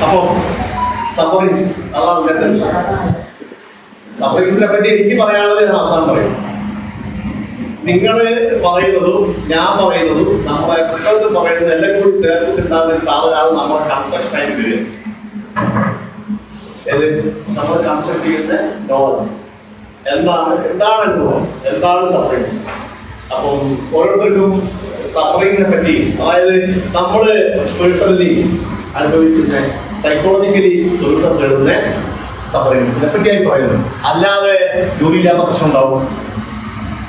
അപ്പൊ സഫറിങ്സ് അതാണ് സഫറിങ്സിനെ പറ്റി എനിക്ക് പറയാനുള്ളത് ഞാൻ അവസാനം പറയും. നിങ്ങൾ പറയുന്നതും ഞാൻ പറയുന്നതും നമ്മളെ പുസ്തകത്തിൽ പറയുന്നതും എല്ലാം കൂടി ചേർത്തിട്ടുണ്ടാകുന്ന ഒരു സാധനമാണ് നമ്മുടെ കൺസ്ട്രക്ഷൻ ആയിട്ട് വരിക. നമ്മൾ കൺസ്ട്രക്ട് ചെയ്യുന്ന നോളജ് എന്താണ് അനുഭവം, എന്താണ് സഫറിങ്സ്. അപ്പം ഓരോരുത്തർക്കും സഫറിങ്ങിനെ പറ്റി, അതായത് നമ്മൾ പേഴ്സണലി അനുഭവിക്കുന്ന സൈക്കോളജിക്കലി സൊല്യൂഷൻ തേടുന്ന സഫറിങ്സിനെ പറ്റിയായി പറയുന്നത്. അല്ലാതെ ജോലിയില്ലാത്ത പ്രശ്നം ഉണ്ടാവും,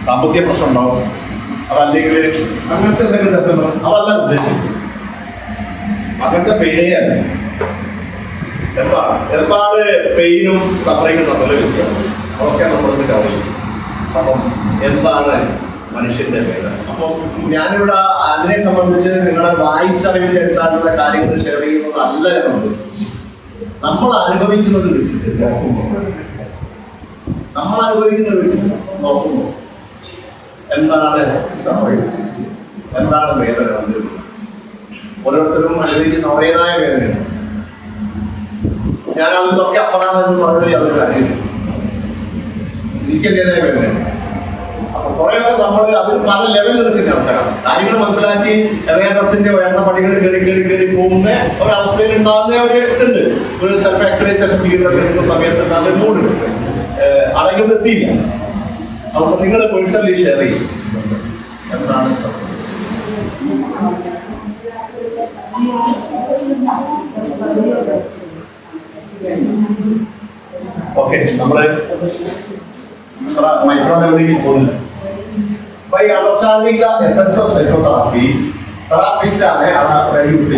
സാമ്പത്തിക പ്രശ്നം ഉണ്ടാവും, അതല്ലെങ്കിൽ അങ്ങനത്തെ എന്തെങ്കിലും തരത്തിലുള്ള അതല്ല ഉദ്ദേശിക്കുന്നത്. അങ്ങനത്തെ പെയിനേ അല്ല. എന്താണ് പെയിനും സഫറിങ്ങും തമ്മിലുള്ള വ്യത്യാസം, അതൊക്കെ നമ്മളൊന്ന് കവർ ചെയ്യും. അപ്പം എന്താണ് മനുഷ്യന്റെ വേദന? അപ്പം ഞാനിവിടെ അതിനെ സംബന്ധിച്ച് നിങ്ങളെ വായിച്ചറിവിന്റെ അടിസ്ഥാനത്തിലുള്ള കാര്യങ്ങൾ ഷെയർ ചെയ്യുന്നതല്ല ഞാൻ ഉദ്ദേശിച്ചത്. നമ്മൾ അനുഭവിക്കുന്നത് വെച്ചിട്ട് നോക്കുമ്പോൾ എന്താണ് സഫറിങ്സ്, എന്താണ് വേദന? ഓരോരുത്തരും അനുഭവിക്കുന്ന അവരുടേതായ വേദനയാണ്. ഞാൻ അതിനൊക്കെ അപ്പറാണെന്ന് പറഞ്ഞാൽ അതൊരു കാര്യമില്ല. എനിക്ക് എന്റേതായ വേദനയാണ്. അപ്പൊ കുറെയൊക്കെ നമ്മൾ അതിൽ പല ലെവലിൽ നിൽക്കുന്ന ആൾക്കാരാണ്. കാര്യങ്ങൾ മനസ്സിലാക്കി അവയർനെസിന്റെ വേണ്ട പടികൾ കയറി പോകുന്ന ഒരവസ്ഥയിൽ ഉണ്ടാകുന്ന ഒരു ഇതുണ്ട്. ഒരു സെൽഫ് ആക്ച്വലൈസേഷൻ പീരീഡ് എടുക്കുന്ന സമയത്ത് നല്ല മൂടുണ്ട്. അടങ്ങുമ്പോൾ എത്തിയില്ല. അപ്പോൾ നിങ്ങൾ പേഴ്സണലി ഷെയർ ചെയ്യും എന്താണ് ഓക്കെ. നമ്മള് മൈക്രോ ലെവലിലേക്ക് പോകുന്നില്ല. By understanding the essence of psychotherapy, therapist ആണ് very good.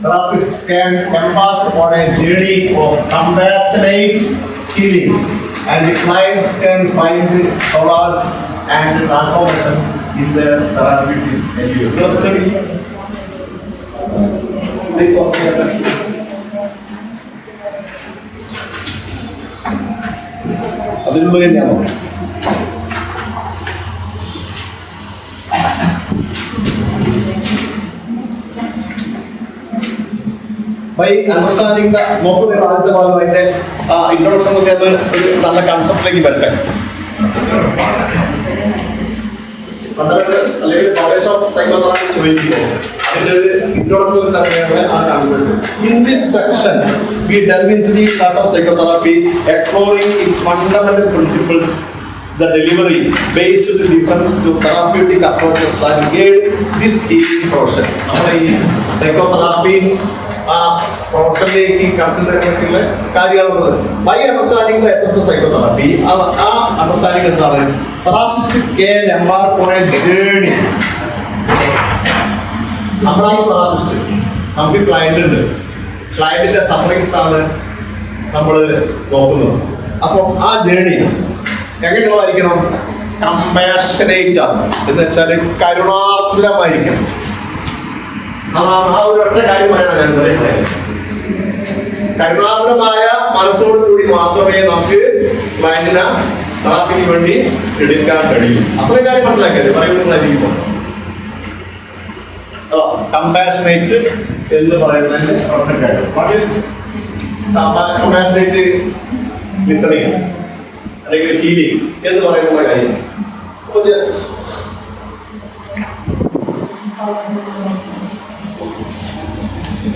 Therapist can embark on a journey of compassionate healing, and the clients can find solace and transformation in their therapeutic endeavor. This one. അതിനുള്ള തന്നെയാണോ? By understanding നോക്കുന്ന ആദ്യത്തെ ഭാഗമായിട്ട് introduction ഒക്കെ അത് ഒരു നല്ല കൺസെപ്റ്റിലേക്ക് വരട്ടെ. അല്ലെങ്കിൽ ഫൗണ്ടേഷൻ ഓഫ് സൈക്കോതെറാപ്പി ചോദിക്കുമ്പോൾ അതിന്റെ ഒരു ഇൻട്രൊഡക്ഷൻ തന്നെയാണ് ആ കാണുന്നത്. In this section, we delve into the art of psychotherapy, exploring its fundamental principles, the delivery based on the difference to therapeutic approaches that guide this healing process. നമ്മുടെ ഈ psychotherapy പ്രൊഫഷനിലേക്ക് കടക്കുന്നതിനെ പറ്റിയുള്ള കാര്യങ്ങളുള്ളത്. By understanding the essence of psychotherapy, ആ understanding എന്താണ്? Therapist can embark on a journey. നമ്മളാണ് therapist, നമുക്ക് ക്ലയന്റ് ഉണ്ട്. ക്ലയന്റിന്റെ സഫറിങ്സ് ആണ് നമ്മൾ നോക്കുന്നത്. അപ്പോൾ ആ ജേർണി എങ്ങനെയുള്ളതായിരിക്കണം? കമ്പാഷനേറ്റ് ആണ്, എന്ന് വെച്ചാൽ കരുണാർദ്രമായിരിക്കണം. ആ ഒരു ഒറ്റ കാര്യമായാണ് ഞാൻ പറയുന്നത്. കരുണാർദ്രമായ മനസ്സോടുകൂടി മാത്രമേ നമുക്ക് ക്ലയന്റിനെ തെറാപ്പിക്ക് വേണ്ടി എടുക്കാൻ കഴിയും. അത്രയും കാര്യം മനസ്സിലാക്കിയത് പറയുന്നതായിരിക്കും. കമ്പാഷനേറ്റ് എന്ന് പറയുന്നതിന്റെ ഒറ്റ കാര്യം. വാട്ട് ഈസ് കമ്പാഷനേറ്റ് ലിസണിങ് അല്ലെങ്കിൽ ഹീലിംഗ് എന്ന് പറയുന്ന കാര്യം?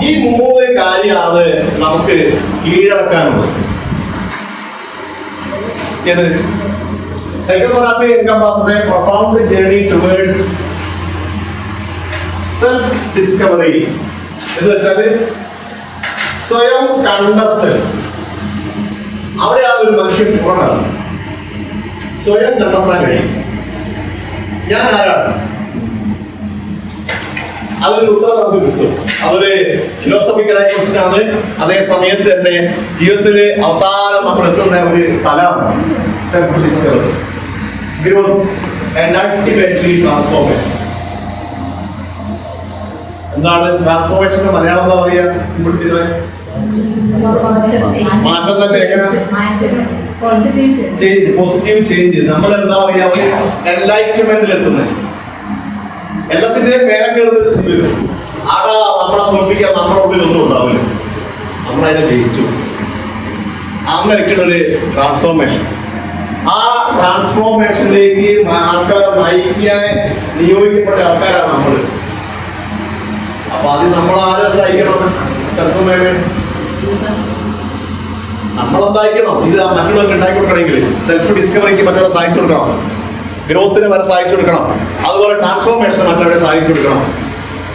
ഈ മൂന്ന് കാര്യമാണ് നമുക്ക് കീഴടക്കാനുള്ളത്. ഏത്? Psychotherapy encompasses a profound journey towards self discovery. എന്ന് വെച്ചാൽ സ്വയം കണ്ടെത്തൽ. അവിടെ ആ ഒരു മനുഷ്യൻ പൂർണ്ണമാണ്. സ്വയം കണ്ടെത്താൻ കഴിയും. ഞാൻ ആരാണ്? അതൊരു ഉത്തരം നമുക്ക് കിട്ടും. അതൊരു ഫിലോസഫിക്കലായ ക്വസ്റ്റ്യൻ ആണ്. അതേ സമയത്ത് തന്നെ ജീവിതത്തിൽ അവസാനം നമ്മൾ എത്തുന്ന ഒരു തലമാണ് self discovery, growth and ultimately transformation. എന്താണ് ട്രാൻസ്ഫോർമേഷൻ? മലയാളം എന്താ പറയാ? മാറ്റം തന്നെ. എങ്ങനെ? Change, positive change. നമ്മൾ എന്താ പറയാ? ഒരു എൻലൈറ്റ്മെന്റിൽ എത്തുന്നത്. എല്ലാത്തിന്റെയും മേലെ കയറുന്ന സ്ഥിതി വരും. ആടാ നമ്മളെ തോൽപ്പിക്കാൻ നമ്മുടെ ഉള്ളിൽ ഒന്നും ഉണ്ടാവില്ല. നമ്മളതിനെ ജയിച്ചു. അങ്ങനെയൊക്കെയുള്ളൊരു ട്രാൻസ്ഫോർമേഷൻ. ആ ട്രാൻസ്ഫോർമേഷനിലേക്ക് ആൾക്കാരെ നയിക്കാൻ നിയോഗിക്കപ്പെട്ട ആൾക്കാരാണ് നമ്മൾ. അപ്പൊ അത് നമ്മൾ ആരും നയിക്കണം. നമ്മളെന്തായിരിക്കണം? ഇത് മറ്റുള്ളവർക്ക് ഉണ്ടാക്കി കൊടുക്കണമെങ്കിൽ സെൽഫ് ഡിസ്കവറിക്ക് മറ്റുള്ള സഹായിച്ചു കൊടുക്കണം, ഗ്രോത്തിന് വരെ സഹായിച്ചു കൊടുക്കണം, അതുപോലെ ട്രാൻസ്ഫോർമേഷന് മറ്റുള്ളവരെ സഹായിച്ചു കൊടുക്കണം.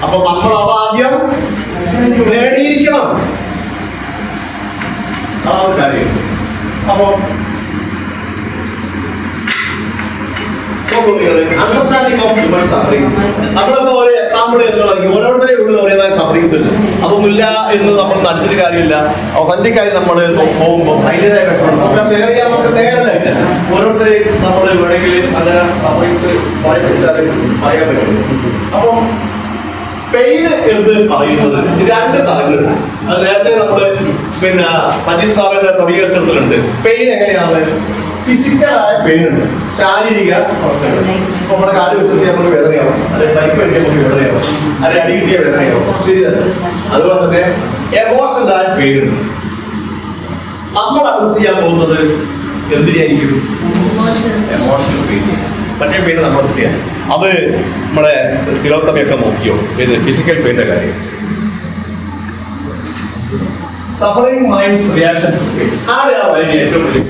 അപ്പൊ നമ്മൾ അതാദ്യം നേടിയിരിക്കണം. അതാണ് കാര്യം. അപ്പൊ അണ്ടർസ്റ്റാൻഡിങ് ഓഫ് ഹ്യൂമൻ സഫറിംഗ്. നമ്മളിപ്പോ ഒരു എക്സാമ്പിൾ എന്നുള്ളതായിരിക്കും. ഓരോരുത്തരെയും ഉള്ളിൽ ഒരേതായ സഫറിങ്സ് ഉണ്ട്. അതൊന്നുമില്ല എന്ന് നമ്മൾ നടിച്ചിട്ട് കാര്യമില്ല. ഒതന്റിക്കായി നമ്മൾ പോകുമ്പോൾ അതിൻ്റെതായ ഒക്കെ ഷെയർ ചെയ്യാൻ നമുക്ക് നേരമായിട്ട് ഓരോരുത്തരെയും നമ്മൾ വേണമെങ്കിൽ അങ്ങനെ സഫറിങ്സ് പറയാൻ പറ്റും. അപ്പം പെയിന് എന്ന് പറയുന്നത് രണ്ട് തലങ്ങളുണ്ട്. അത് നേരത്തെ നമ്മള് മജീദ് സാറിന്റെ തുടങ്ങിവെച്ചിടത്തിലുണ്ട്. പെയിൻ എങ്ങനെയാണ്? ഫിസിക്കലായ പെയിൻ ഉണ്ട്, ശാരീരിക പ്രശ്നങ്ങൾ. ഇപ്പൊ നമ്മുടെ കാല് വെച്ചിട്ട് നമുക്ക് വേദനയാവും, അല്ലെങ്കിൽ ബൈക്ക് വേണ്ടി നമുക്ക് വേദനയാവും, അല്ലെങ്കിൽ അടി കിട്ടിയ വേദനയാവും. ശരി തന്നെ. അതുപോലെ തന്നെ എമോഷണലായ പെയിൻ ഉണ്ട്. നമ്മൾ അഡ്രസ് ചെയ്യാൻ പോകുന്നത് എന്തിനായിരിക്കും? Emotional pain. മറ്റേ പെയിൻ നമ്മൾ ചെയ്യാം. അത് നമ്മുടെ തിലോത്തമയൊക്കെ നോക്കിയോ? ഇത് ഫിസിക്കൽ പെയിന്റെ കാര്യം. Suffering minds reaction to pain. ആരെയാണ് അതിന് ഏറ്റവും വലിയ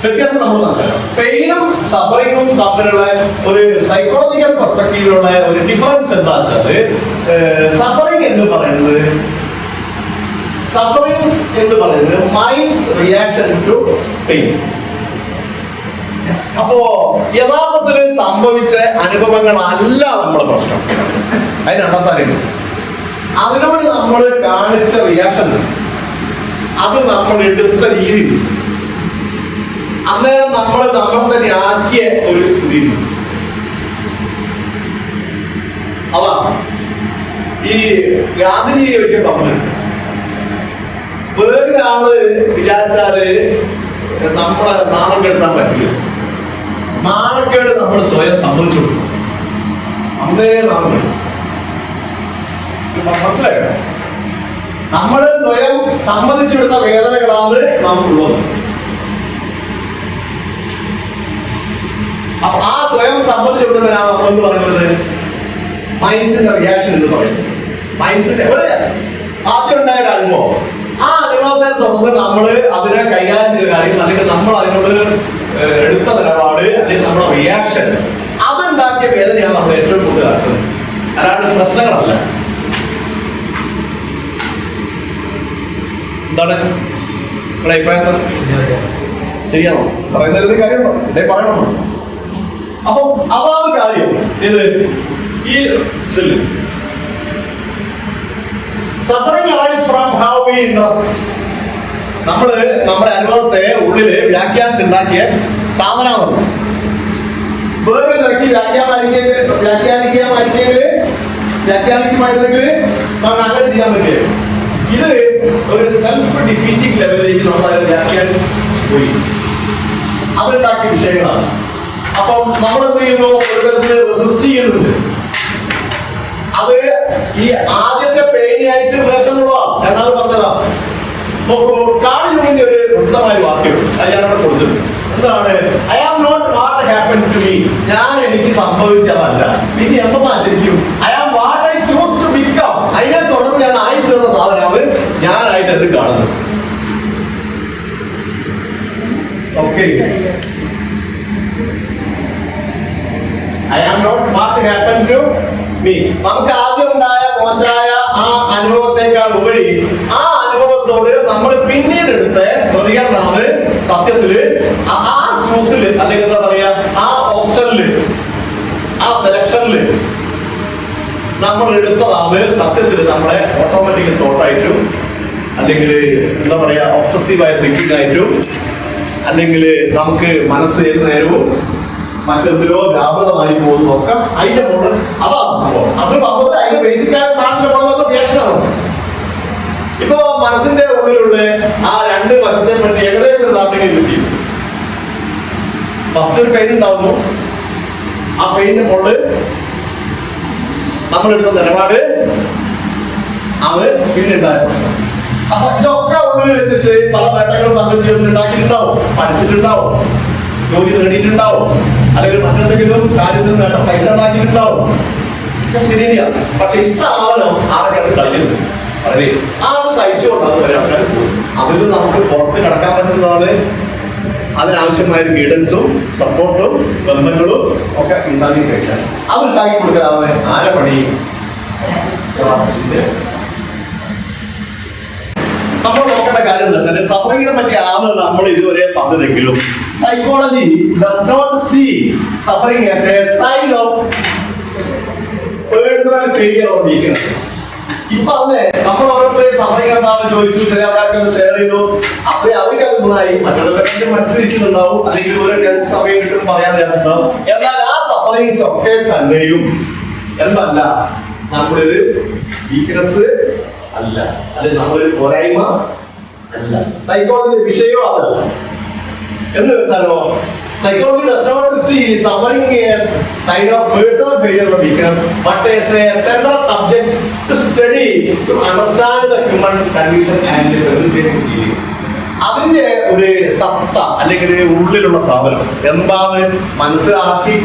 വ്യത്യാസം നമ്മൾ മനസ്സിലാക്കണം. പെയിനും സഫറിങ്ങും തമ്മിലുള്ള ഒരു സൈക്കോളജിക്കൽ പെർസ്പെക്റ്റീവിലുള്ള ഒരു ഡിഫറൻസ് എന്താ വെച്ചാല്, സഫറിങ് എന്ന് പറയുന്നത് മൈൻഡ്സ് റിയാക്ഷൻ ടു പെയിൻ. അപ്പോ യഥാർത്ഥത്തിൽ സംഭവിച്ച അനുഭവങ്ങളല്ല നമ്മുടെ പ്രശ്നം. അതിന് അവസാനം അതിനോട് നമ്മൾ കാണിച്ച റിയാക്ഷൻ, അത് നമ്മൾ എടുത്ത രീതി, അന്നേരം നമ്മളെ തന്നെ ആക്കിയ ഒരു സ്ഥിതി. അതാണ് ഈ ഗാന്ധിജി ഒരിക്കൽ പറഞ്ഞത്. വേറൊരാള് വിചാരിച്ചാല് നമ്മളെ നാണം കെടുത്താൻ പറ്റില്ല. നാണക്കേട് നമ്മൾ സ്വയം സമ്മതിച്ചു കൊടുക്കും. അന്നേ നാണം കെടും. മനസ്സിലായോ? നമ്മൾ സ്വയം സമ്മതിച്ചെടുത്ത വേദനകളാണ് നമുക്കുള്ളത്. അപ്പൊ ആ സ്വയം സമ്മതിച്ചെടുത്തവരാണ് നമ്മൾ എന്ന് പറയുന്നത് മൈൻഡ്സിന്റെ റിയാക്ഷൻ എന്ന് പറയുന്നത്. മൈൻഡ്സിന്റെ ആദ്യം ഉണ്ടായ ഒരു അനുഭവം, ആ അനുഭവത്തെ തുടർന്ന് നമ്മൾ അതിനെ കൈകാര്യം ചെയ്ത കാര്യം, അല്ലെങ്കിൽ നമ്മൾ അതിനോട് എടുത്ത നിലപാട്, അല്ലെങ്കിൽ നമ്മുടെ റിയാക്ഷൻ, അതുണ്ടാക്കിയ വേദനയാണ് നമ്മൾ ഏറ്റവും കൂടുതൽ ആക്കുന്നത്. അല്ലാണ്ട് പ്രശ്നങ്ങളല്ല. എന്താണ് നിങ്ങളുടെ അഭിപ്രായം? ശരിയാണോ? പറയുന്നതിൽ കാര്യമുണ്ടോ? ഇതേ പറയണോ? അപ്പൊ അതാണ് കാര്യം. ഇത് ഈ ഇതിൽ suffering arise from how we interpret. നമ്മള് നമ്മുടെ അനുഭവത്തെ ഉള്ളില് വ്യാഖ്യാനിച്ചുണ്ടാക്കിയ സാധനമാണ്. വേറെ നിരക്കി വ്യാഖ്യാനിക്കുമായിരുന്നെങ്കിൽ നമുക്ക് അങ്ങനെ ചെയ്യാൻ പറ്റില്ല. ഇത് ഒരു സെൽഫ് ഡിഫീറ്റിംഗ് ലെവലിലേക്ക് നമ്മൾ വ്യാഖ്യാനിച്ചു പോയി. അതുണ്ടാക്കിയ വിഷയങ്ങളാണ്. അപ്പം നമ്മൾ എന്ത് ചെയ്യുന്നു? ഒരു തരത്തിൽ റെസിസ്റ്റ് ചെയ്യുന്നുണ്ട്. അത് ഈ ആദ്യത്തെ പേനിയായിട്ട് വിലക്ഷണമുള്ളതാണ്. രണ്ടാമത് പറഞ്ഞതാണ്. കാളിയുടെ ഒരു വൃത്തമായ വാക്യം അയാളോട് കൊടുത്തിട്ടുണ്ട്. എന്താണ്? I am not what happen to me. ഞാൻ എനിക്ക് സംഭവിച്ചതല്ല. പിന്നെ എന്താ ശരിക്കും? I am what I choose to become. അതിനെ തുടർന്ന് ഞാൻ ആയിത്തീർന്ന സാധനമാണ് ഞാനായിട്ട് എന്ത് കാണുന്നത്. Okay. I am not what happened to me. നമുക്ക് ആദ്യം ഉണ്ടായ മോശമായ ആ അനുഭവത്തെക്കാൾ ഉപരി ആ അനുഭവത്തോട് നമ്മൾ പിന്നീട് എടുത്ത പ്രതികരണമാണ് സത്യത്തില് ആ ചൂസില്, അല്ലെങ്കിൽ എന്താ പറയാ, ആ ഓപ്ഷനില്, ആ സെലക്ഷനില് നമ്മൾ എടുത്തതാണ് സത്യത്തില് നമ്മളെ ഓട്ടോമാറ്റിക് തോട്ടായിട്ടും, അല്ലെങ്കിൽ എന്താ പറയാ, ഒബ്സസീവായ തിങ്കിങ് ആയിട്ടും, അല്ലെങ്കിൽ നമുക്ക് മനസ്സ് ഏത് നേരവും മറ്റെന്തിലോ വ്യാപൃതമായി പോകുന്നതൊക്കെ അതിന്റെ മുകളിൽ അതാണ് സംഭവം. അത് പറഞ്ഞത് അതിന്റെ ബേസിക്കായ സാധനത്തിന്റെ മുകളിൽ റിയാക്ഷനാണ്. ഇപ്പൊ മനസ്സിന്റെ ഉള്ളിലുള്ള ആ രണ്ട് വശത്തെ പറ്റി ഏകദേശം ധാരണകൾ കിട്ടി. ഫസ്റ്റ് ഒരു പെയിൻ ഉണ്ടാവുന്നു. ആ പെയിന്റെ മുകളിൽ നമ്മളെടുത്ത നിലപാട്, അത് പിന്നുണ്ടായ പ്രശ്നം. അപ്പൊ ഇതൊക്കെ ഉള്ളിൽ വെച്ചിട്ട് പല നേട്ടങ്ങളും നമ്മുടെ ജീവിതത്തിൽ ഉണ്ടാക്കിയിട്ടുണ്ടാവും, പഠിച്ചിട്ടുണ്ടാവും, ജോലി നേടിയിട്ടുണ്ടാവും, അല്ലെങ്കിൽ മറ്റെന്തെങ്കിലും കാര്യത്തിൽ നേട്ടം പൈസ ഉണ്ടാക്കിയിട്ടുണ്ടാവും. ശരിയാ. പക്ഷെ ഈ സാധനം ആരൊക്കെയാണ് കളിക്കുന്നത്? വളരെ അത് സഹിച്ചുകൊണ്ടാണ് വരെ ആൾക്കാർ പോകും. അതിൽ നിന്ന് നമുക്ക് പുറത്ത് കിടക്കാൻ പറ്റുന്നതാണ് അതിനാവശ്യമായ ഗൈഡൻസും സപ്പോർട്ടും ബന്ധങ്ങളും ഒക്കെ ഉണ്ടാക്കി കഴിച്ചാൽ അതുണ്ടാക്കി കൊടുക്കാതെ ആരെ പണി? നമ്മൾ നോക്കേണ്ട കാര്യം എന്താ വെച്ചാൽ സഫറിങ്ങിനെ പറ്റിയാണ് നമ്മൾ ഇതുവരെ പറഞ്ഞതെങ്കിലും psychology does not see suffering as a sign of personal failure or weakness. ഇപ്പൊ അല്ലേ നമ്മൾ ഓരോരുത്തരെയും സഫറിങ് എന്താണെന്ന് ചോദിച്ചു, ചില ആൾക്കാർക്ക് ഷെയർ ചെയ്തു, അപ്പൊ അവർക്ക് അത് ഗുണമായി, മറ്റുള്ളവർക്ക് മനസ്സിലിരിക്കുന്നുണ്ടാവും, അല്ലെങ്കിൽ ഒരു ചാൻസ് സമയം കിട്ടും പറയാൻ വിചാരിച്ചിട്ടുണ്ടാവും. എന്നാൽ ആ സഫറിങ്സ് ഒക്കെ തന്നെയും എന്തല്ല, നമ്മുടെ ഒരു വീക്ക്നെസ് അല്ല, അല്ലെങ്കിൽ നമ്മളൊരു പോരായ്മ അല്ല. സൈക്കോളജി വിഷയവും അതല്ല. എന്ന് വെച്ചാലോ, psychology does not see suffering as sign of personal failure or weakness, but as a central subject to study to understand the human condition and facilitate healing. അതിന്റെ ഒരു സത്ത അല്ലെങ്കിൽ ഉള്ളിലുള്ള സാധനം എന്താണ് മനസ്സിലാക്കി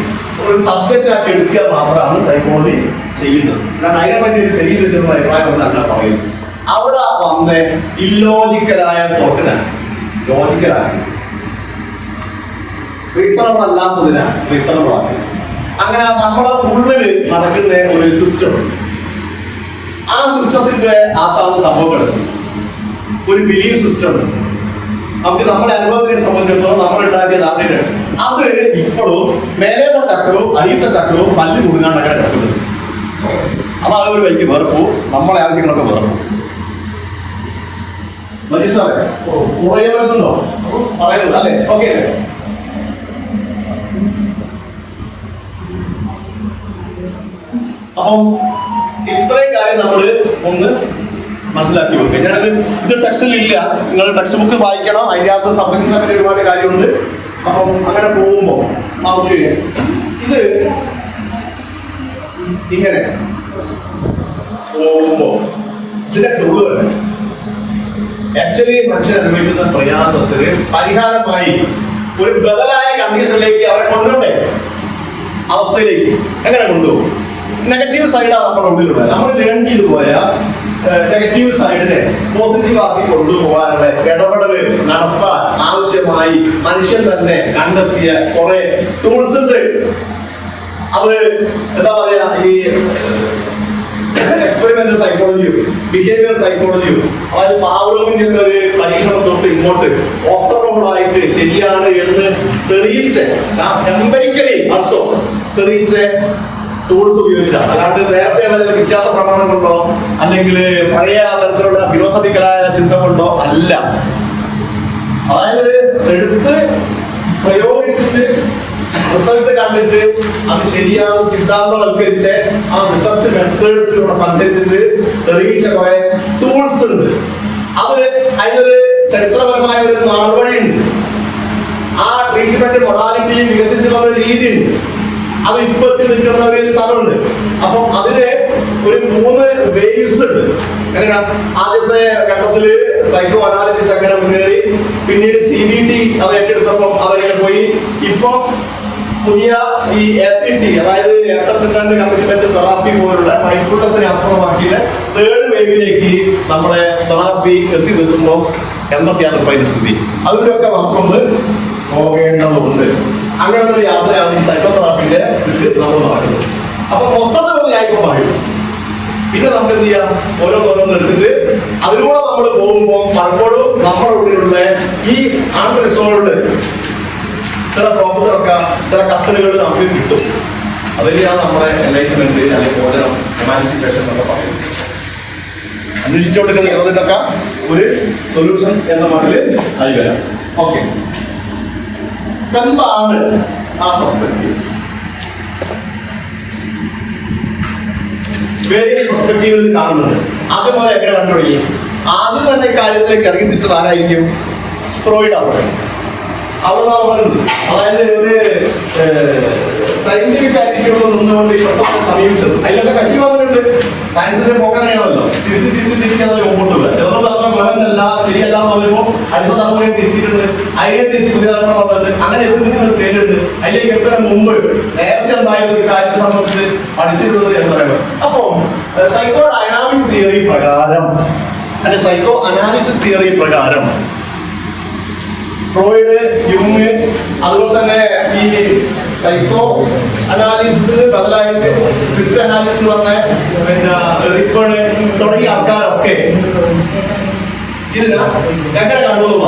ഒരു സബ്ജക്റ്റ് ആക്കി എടുക്കുക മാത്രമാണ് സൈക്കോളജി ചെയ്യുന്നത്. കാരണം അതിനെ പറ്റി ഒരു ശരീരത്തിനുള്ള അഭിപ്രായം ഒന്നല്ല പറയുന്നത്. അവിടെ വന്ന് ഇല്ലോജിക്കലായ തോട്ടിനാണ്, ലോജിക്കലാക്കി റീസണബിൾ അല്ലാത്തതിനാണ് റീസണബിൾ ആക്കി. അങ്ങനെ നമ്മളെ ഉള്ളിൽ നടക്കുന്ന ഒരു സിസ്റ്റം, ആ സിസ്റ്റത്തിന്റെ അകത്താണ് സംഭവങ്ങൾ. ഒരു ബിലീഫ് സിസ്റ്റം നമുക്ക് നമ്മുടെ അനുഭവത്തിനെ സംബന്ധിച്ചിടത്തോളം നമ്മൾ ഉണ്ടാക്കിയത് അതിന് അത് ഇപ്പോഴും മേലേത്തെ ചക്രവും അടിയത്തെ ചക്രവും പല്ല് കുടുങ്ങാണ്ടൊക്കെ കിടക്കുന്നത്. അതാണ് ഒരു വലിയ വെറുപ്പു, നമ്മളെ ആവശ്യങ്ങളൊക്കെ വെറുപ്പു. മനസ്സിലായോ? കുറേ വരുന്നുണ്ടോ പറയുന്നത് അല്ലേ? ഓക്കെ. അപ്പം ഇത്രയും കാര്യം നമ്മൾ ഒന്ന് മനസ്സിലാക്കി വെക്കുക. ഞാനത് ഇത് ടെക്സ്റ്റിൽ ഇല്ല, നിങ്ങൾ ടെക്സ്റ്റ് ബുക്ക് വായിക്കണം, അതിൻ്റെ അകത്ത് സംബന്ധിക്കുന്ന പറ്റി ഒരുപാട് കാര്യമുണ്ട്. അപ്പം അങ്ങനെ പോകുമ്പോൾ നമുക്ക് ഇത് ഇങ്ങനെ പോകുമ്പോൾ ഇതിന്റെ ടൂളുകൾ ആക്ച്വലി മനുഷ്യൻ അനുഭവിക്കുന്ന പ്രയാസത്തിന് പരിഹാരമായി ഒരു ബദലായ കണ്ടീഷനിലേക്ക് അവരെ കൊണ്ടുവരണ്ടേ, അവസ്ഥയിലേക്ക് എങ്ങനെ കൊണ്ടുപോകും? നെഗറ്റീവ് സൈഡാണ് നമ്മുടെ ഉള്ളിലുള്ളത്. നമ്മൾ ലേൺ ചെയ്തു പോയ നെഗറ്റീവ് സൈഡിനെ പോസിറ്റീവ് ആക്കി കൊണ്ടുപോകാനുള്ള ഇടപെടല് നടത്താൻ ആവശ്യമായി മനുഷ്യൻ തന്നെ കണ്ടെത്തിയ കുറെ ടൂൾസ് ഉണ്ട്. അത് എന്താ പറയാ, ഈ എക്സ്പെരിമെന്റൽ സൈക്കോളജിയും ബിഹേവിയർ സൈക്കോളജിയും, അതായത് പാവ്ലോവിന്റെ ഒക്കെ ഒരു പരീക്ഷണം തൊട്ട് ഇങ്ങോട്ട് ഒബ്സർവബിൾ ആയിട്ട് ശരിയാണ് എന്ന് തെളിയിച്ച് എംപരിക്കലി അൾസോ തെളിയിച്ച് ടൂൾസ് ഉപയോഗിച്ചിട്ടാണ്. അല്ലാണ്ട് നേരത്തെ വിശ്വാസ പ്രമാണം കൊണ്ടോ അല്ലെങ്കിൽ പഴയ തരത്തിലുള്ള ഫിലോസഫിക്കലായ ചിന്ത കൊണ്ടോ അല്ല. അതായത് എടുത്ത് പ്രയോഗിച്ചിട്ട് റിസൾട്ട് കണ്ടിട്ട് അത് ശരിയാണ് സിദ്ധാന്തവൽക്കരിച്ച് ആ റിസർച്ച് മെത്തേഡ്സിലൂടെ സഞ്ചരിച്ചിട്ട് തെളിയിച്ച കുറെ ടൂൾസ് ഉണ്ട്. അത് അതിനൊരു ചരിത്രപരമായ ഒരു നാൾവഴിയുണ്ട്. ആ ട്രീറ്റ്മെന്റ് മൊഡാലിറ്റി വികസിച്ചു വന്ന രീതിയുണ്ട്. അത് ഇപ്പത്തി നിൽക്കുന്ന ഒരു സ്ഥലമുണ്ട്. അപ്പം അതിന് ഒരു 3 വേവ്സ് ഉണ്ട്. എങ്ങനെ ആദ്യത്തെ ഘട്ടത്തില് സൈക്കോ അനാലിസിസ് അങ്ങനെ മുന്നേറി, പിന്നീട് CBT അത് ഏറ്റെടുത്തപ്പം അതങ്ങനെ പോയി. ഇപ്പം പുതിയ ഈ ACT, അതായത് അക്സെപ്റ്റൻസ് ആൻഡ് കമ്മിറ്റ്മെന്റ് തെറാപ്പി പോലുള്ള മൈൻഡ്ഫുൾനെസ്സിനെ ആസ്പദമാക്കിയിട്ട് 3rd വേവിലേക്ക് നമ്മളെ തെറാപ്പി എത്തി നിൽക്കുമ്പോൾ എന്തൊക്കെയാണ് പരിസ്ഥിതി, അതിലൊക്കെ നമുക്കൊന്ന് പോകേണ്ടതുണ്ട്. അങ്ങനെയുള്ള ഒരു യാത്രയാണ് ഈ സൈക്കോ തെറാപ്പിന്റെ ഇതിൽ നമ്മൾ നടക്കുന്നത്. അപ്പൊ മൊത്തത്തിലൊന്ന് ഞാനിപ്പോ പറയും, പിന്നെ നമുക്ക് എന്ത് ചെയ്യാം, ഓരോന്നോരോന്ന് എടുത്തിട്ട് അതിലൂടെ നമ്മൾ പോകുമ്പോൾ പലപ്പോഴും നമ്മുടെ ഉള്ളിലുള്ള ഈ അൺറിസോൾവ്ഡ് ചില പ്രോബ്ലങ്ങളൊക്കെ, ചില കത്തലുകൾ നമുക്ക് കിട്ടും. അതിലാണ് നമ്മുടെ എൻലൈറ്റ്മെന്റ് അല്ലെങ്കിൽ മോചനം, എമാൻസിപ്പേഷൻ എന്നൊക്കെ പറയുന്നത്. അന്വേഷിച്ചുകൊണ്ടിരിക്കുന്ന ചിലതിൻ്റെയൊക്കെ ഒരു സൊല്യൂഷൻ എന്ന മട്ടില് ആയി വരാം. ഓക്കെ, എന്താണ് ആ പെർസ്പെക്റ്റീവ്? വേരിയസ് പെർസ്പെക്റ്റീവിൽ കാണുന്നത് അതുപോലെ എങ്ങനെ കണ്ടുപിടിക്കും? ആദ്യം തന്നെ കാര്യത്തിലേക്ക് ഇറങ്ങി തിരിച്ചത് ആരായിരിക്കും? ഫ്രോയിഡ് ആണ്. അതാണ് പറയുന്നത്. അതായത് ഒരു സയന്റിഫിക് ആറ്റിറ്റ്യൂഡിൽ നിന്നുകൊണ്ട് ഈ പ്രശ്നത്തെ സമീപിച്ചത്. അതിലൊക്കെ കശിവാദമുണ്ട്. സയൻസിന്റെ പോക്ക് അങ്ങനെയാണല്ലോ, തിരിച്ച് തിരിഞ്ഞാൽ മുമ്പോട്ട് വരാം. ചിലതൊക്കെ അടുത്ത തലമുറയെ തിരുത്തിയിട്ടുണ്ട്, അതിനെ തിരുത്തി പുതിയ തലമുറ വന്നത്, അങ്ങനെ എത്തിക്കുന്ന ഒരു സ്റ്റേജ് ഉണ്ട്. അതിലേക്ക് എത്തുന്നതിന് മുമ്പ് നേരത്തെ ഉണ്ടായ ഒരു കാര്യത്തെ സംബന്ധിച്ച് പഠിച്ചിരുന്നത് എന്ന് പറയുന്നത്. അപ്പം സൈക്കോ ഡൈനാമിക് തിയറി പ്രകാരം അല്ലെ സൈക്കോ അനാലിസിസ് തിയറി പ്രകാരം ഫ്രോയിഡ്, യുങ്, അതുപോലെ തന്നെ ഈ സൈക്കോ അനാലിസിസിന് ബദലായിട്ട് സ്ക്രിപ്റ്റ് അനാലിസിസ് പറഞ്ഞ പിന്നെ റിപ്പേർഡ് തുടങ്ങിയ ആൾക്കാരൊക്കെ ഇതിന് എങ്ങനെ കണ്ടുപോകുക?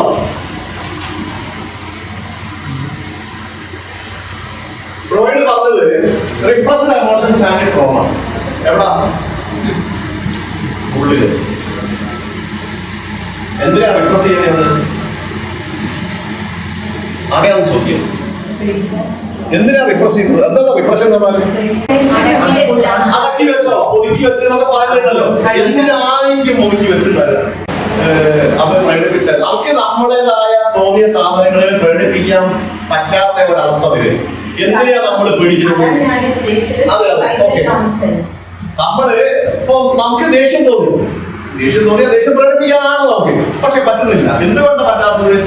ഫ്രോയിഡ് പറഞ്ഞത് റിപ്രസ്ഡ് എമോഷൻസ് ആൻഡ് ട്രോമ എവിടാ? ഉള്ളില്. എന്തിനാണ് റിപ്രസ് ചെയ്യുന്നത്? അങ്ങനെയാണ് ചോദ്യം. എന്തിനാ റിപ്രസ് ചെയ്യുന്നത്? എന്താ റിപ്രഷൻ എന്ന് പറഞ്ഞാൽ അടക്കി വെച്ചോ ഒതുക്കി വെച്ചെന്നൊക്കെ പറയുന്നുണ്ടല്ലോ. എന്തിനായിരിക്കും ഒതുക്കി വെച്ചിട്ടുണ്ടാവില്ല അവർ പ്രകടിപ്പിച്ചാൽ അവർക്ക് നമ്മളേതായ തോന്നിയ സാധനങ്ങളെ പ്രകടിപ്പിക്കാൻ പറ്റാത്ത ഒരവസ്ഥ വരും. എന്തിനാ നമ്മൾ പേടിക്കുന്നത്? അതെ അതെ ഓക്കെ. നമ്മള് ഇപ്പൊ നമുക്ക് ദേഷ്യം തോന്നും, ദേഷ്യം തോന്നിയാൽ ദേഷ്യം പ്രകടിപ്പിക്കാനാണ് നമുക്ക്, പക്ഷെ പറ്റുന്നില്ല. എന്തുകൊണ്ടാണ് പറ്റാത്തത്?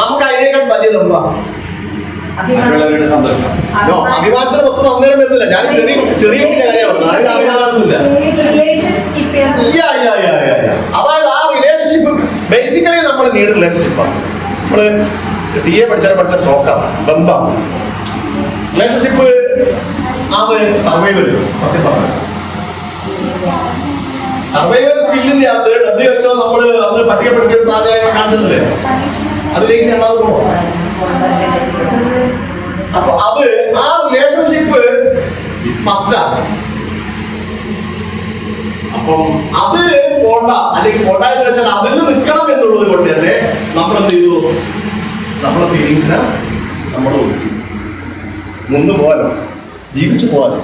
നമുക്ക് അതിനേക്കാൾ വലിയ എന്താ അഭിമാനത്തിന്റെ പ്രശ്നം അന്നേരം വരുന്നില്ല. ഞാൻ ചെറിയ കാര്യമാണ്, അഭിമാനമൊന്നുമില്ല. അതായത് ആ റിലേഷൻഷിപ്പ് ബേസിക്കലി നമ്മൾ നീഡ് റിലേഷൻഷിപ്പാണ്. നമ്മള് ടി എ പഠിച്ച സ്റ്റോക്കാണ്, ബമ്പാണ് റിലേഷൻഷിപ്പ്. ആ സർവൈവൽ സത്യം പറഞ്ഞു സർവൈവൽ സ്കില്ലിന്റെ അകത്ത് WHO നമ്മൾ അന്ന് പട്ടികപ്പെടുത്തിയ സാഹചര്യം കാണിച്ചിട്ടില്ലേ? അതിലേക്ക് രണ്ടാമത് പോകണം. അപ്പൊ അത് ആ റിലേഷൻഷിപ്പ് മസ്റ്റാണ്. അപ്പം അത് പോണ്ട, അല്ലെങ്കിൽ പോണ്ട എന്ന് വെച്ചാൽ അതിൽ നിൽക്കണം എന്നുള്ളത് കൊണ്ട് തന്നെ നമ്മൾ എന്ത് ചെയ്തു? നമ്മുടെ ഫീലിങ്സിനെ നമ്മൾ ഒതുക്കി നിന്ന് പോകാനോ ജീവിച്ചു പോകാനോ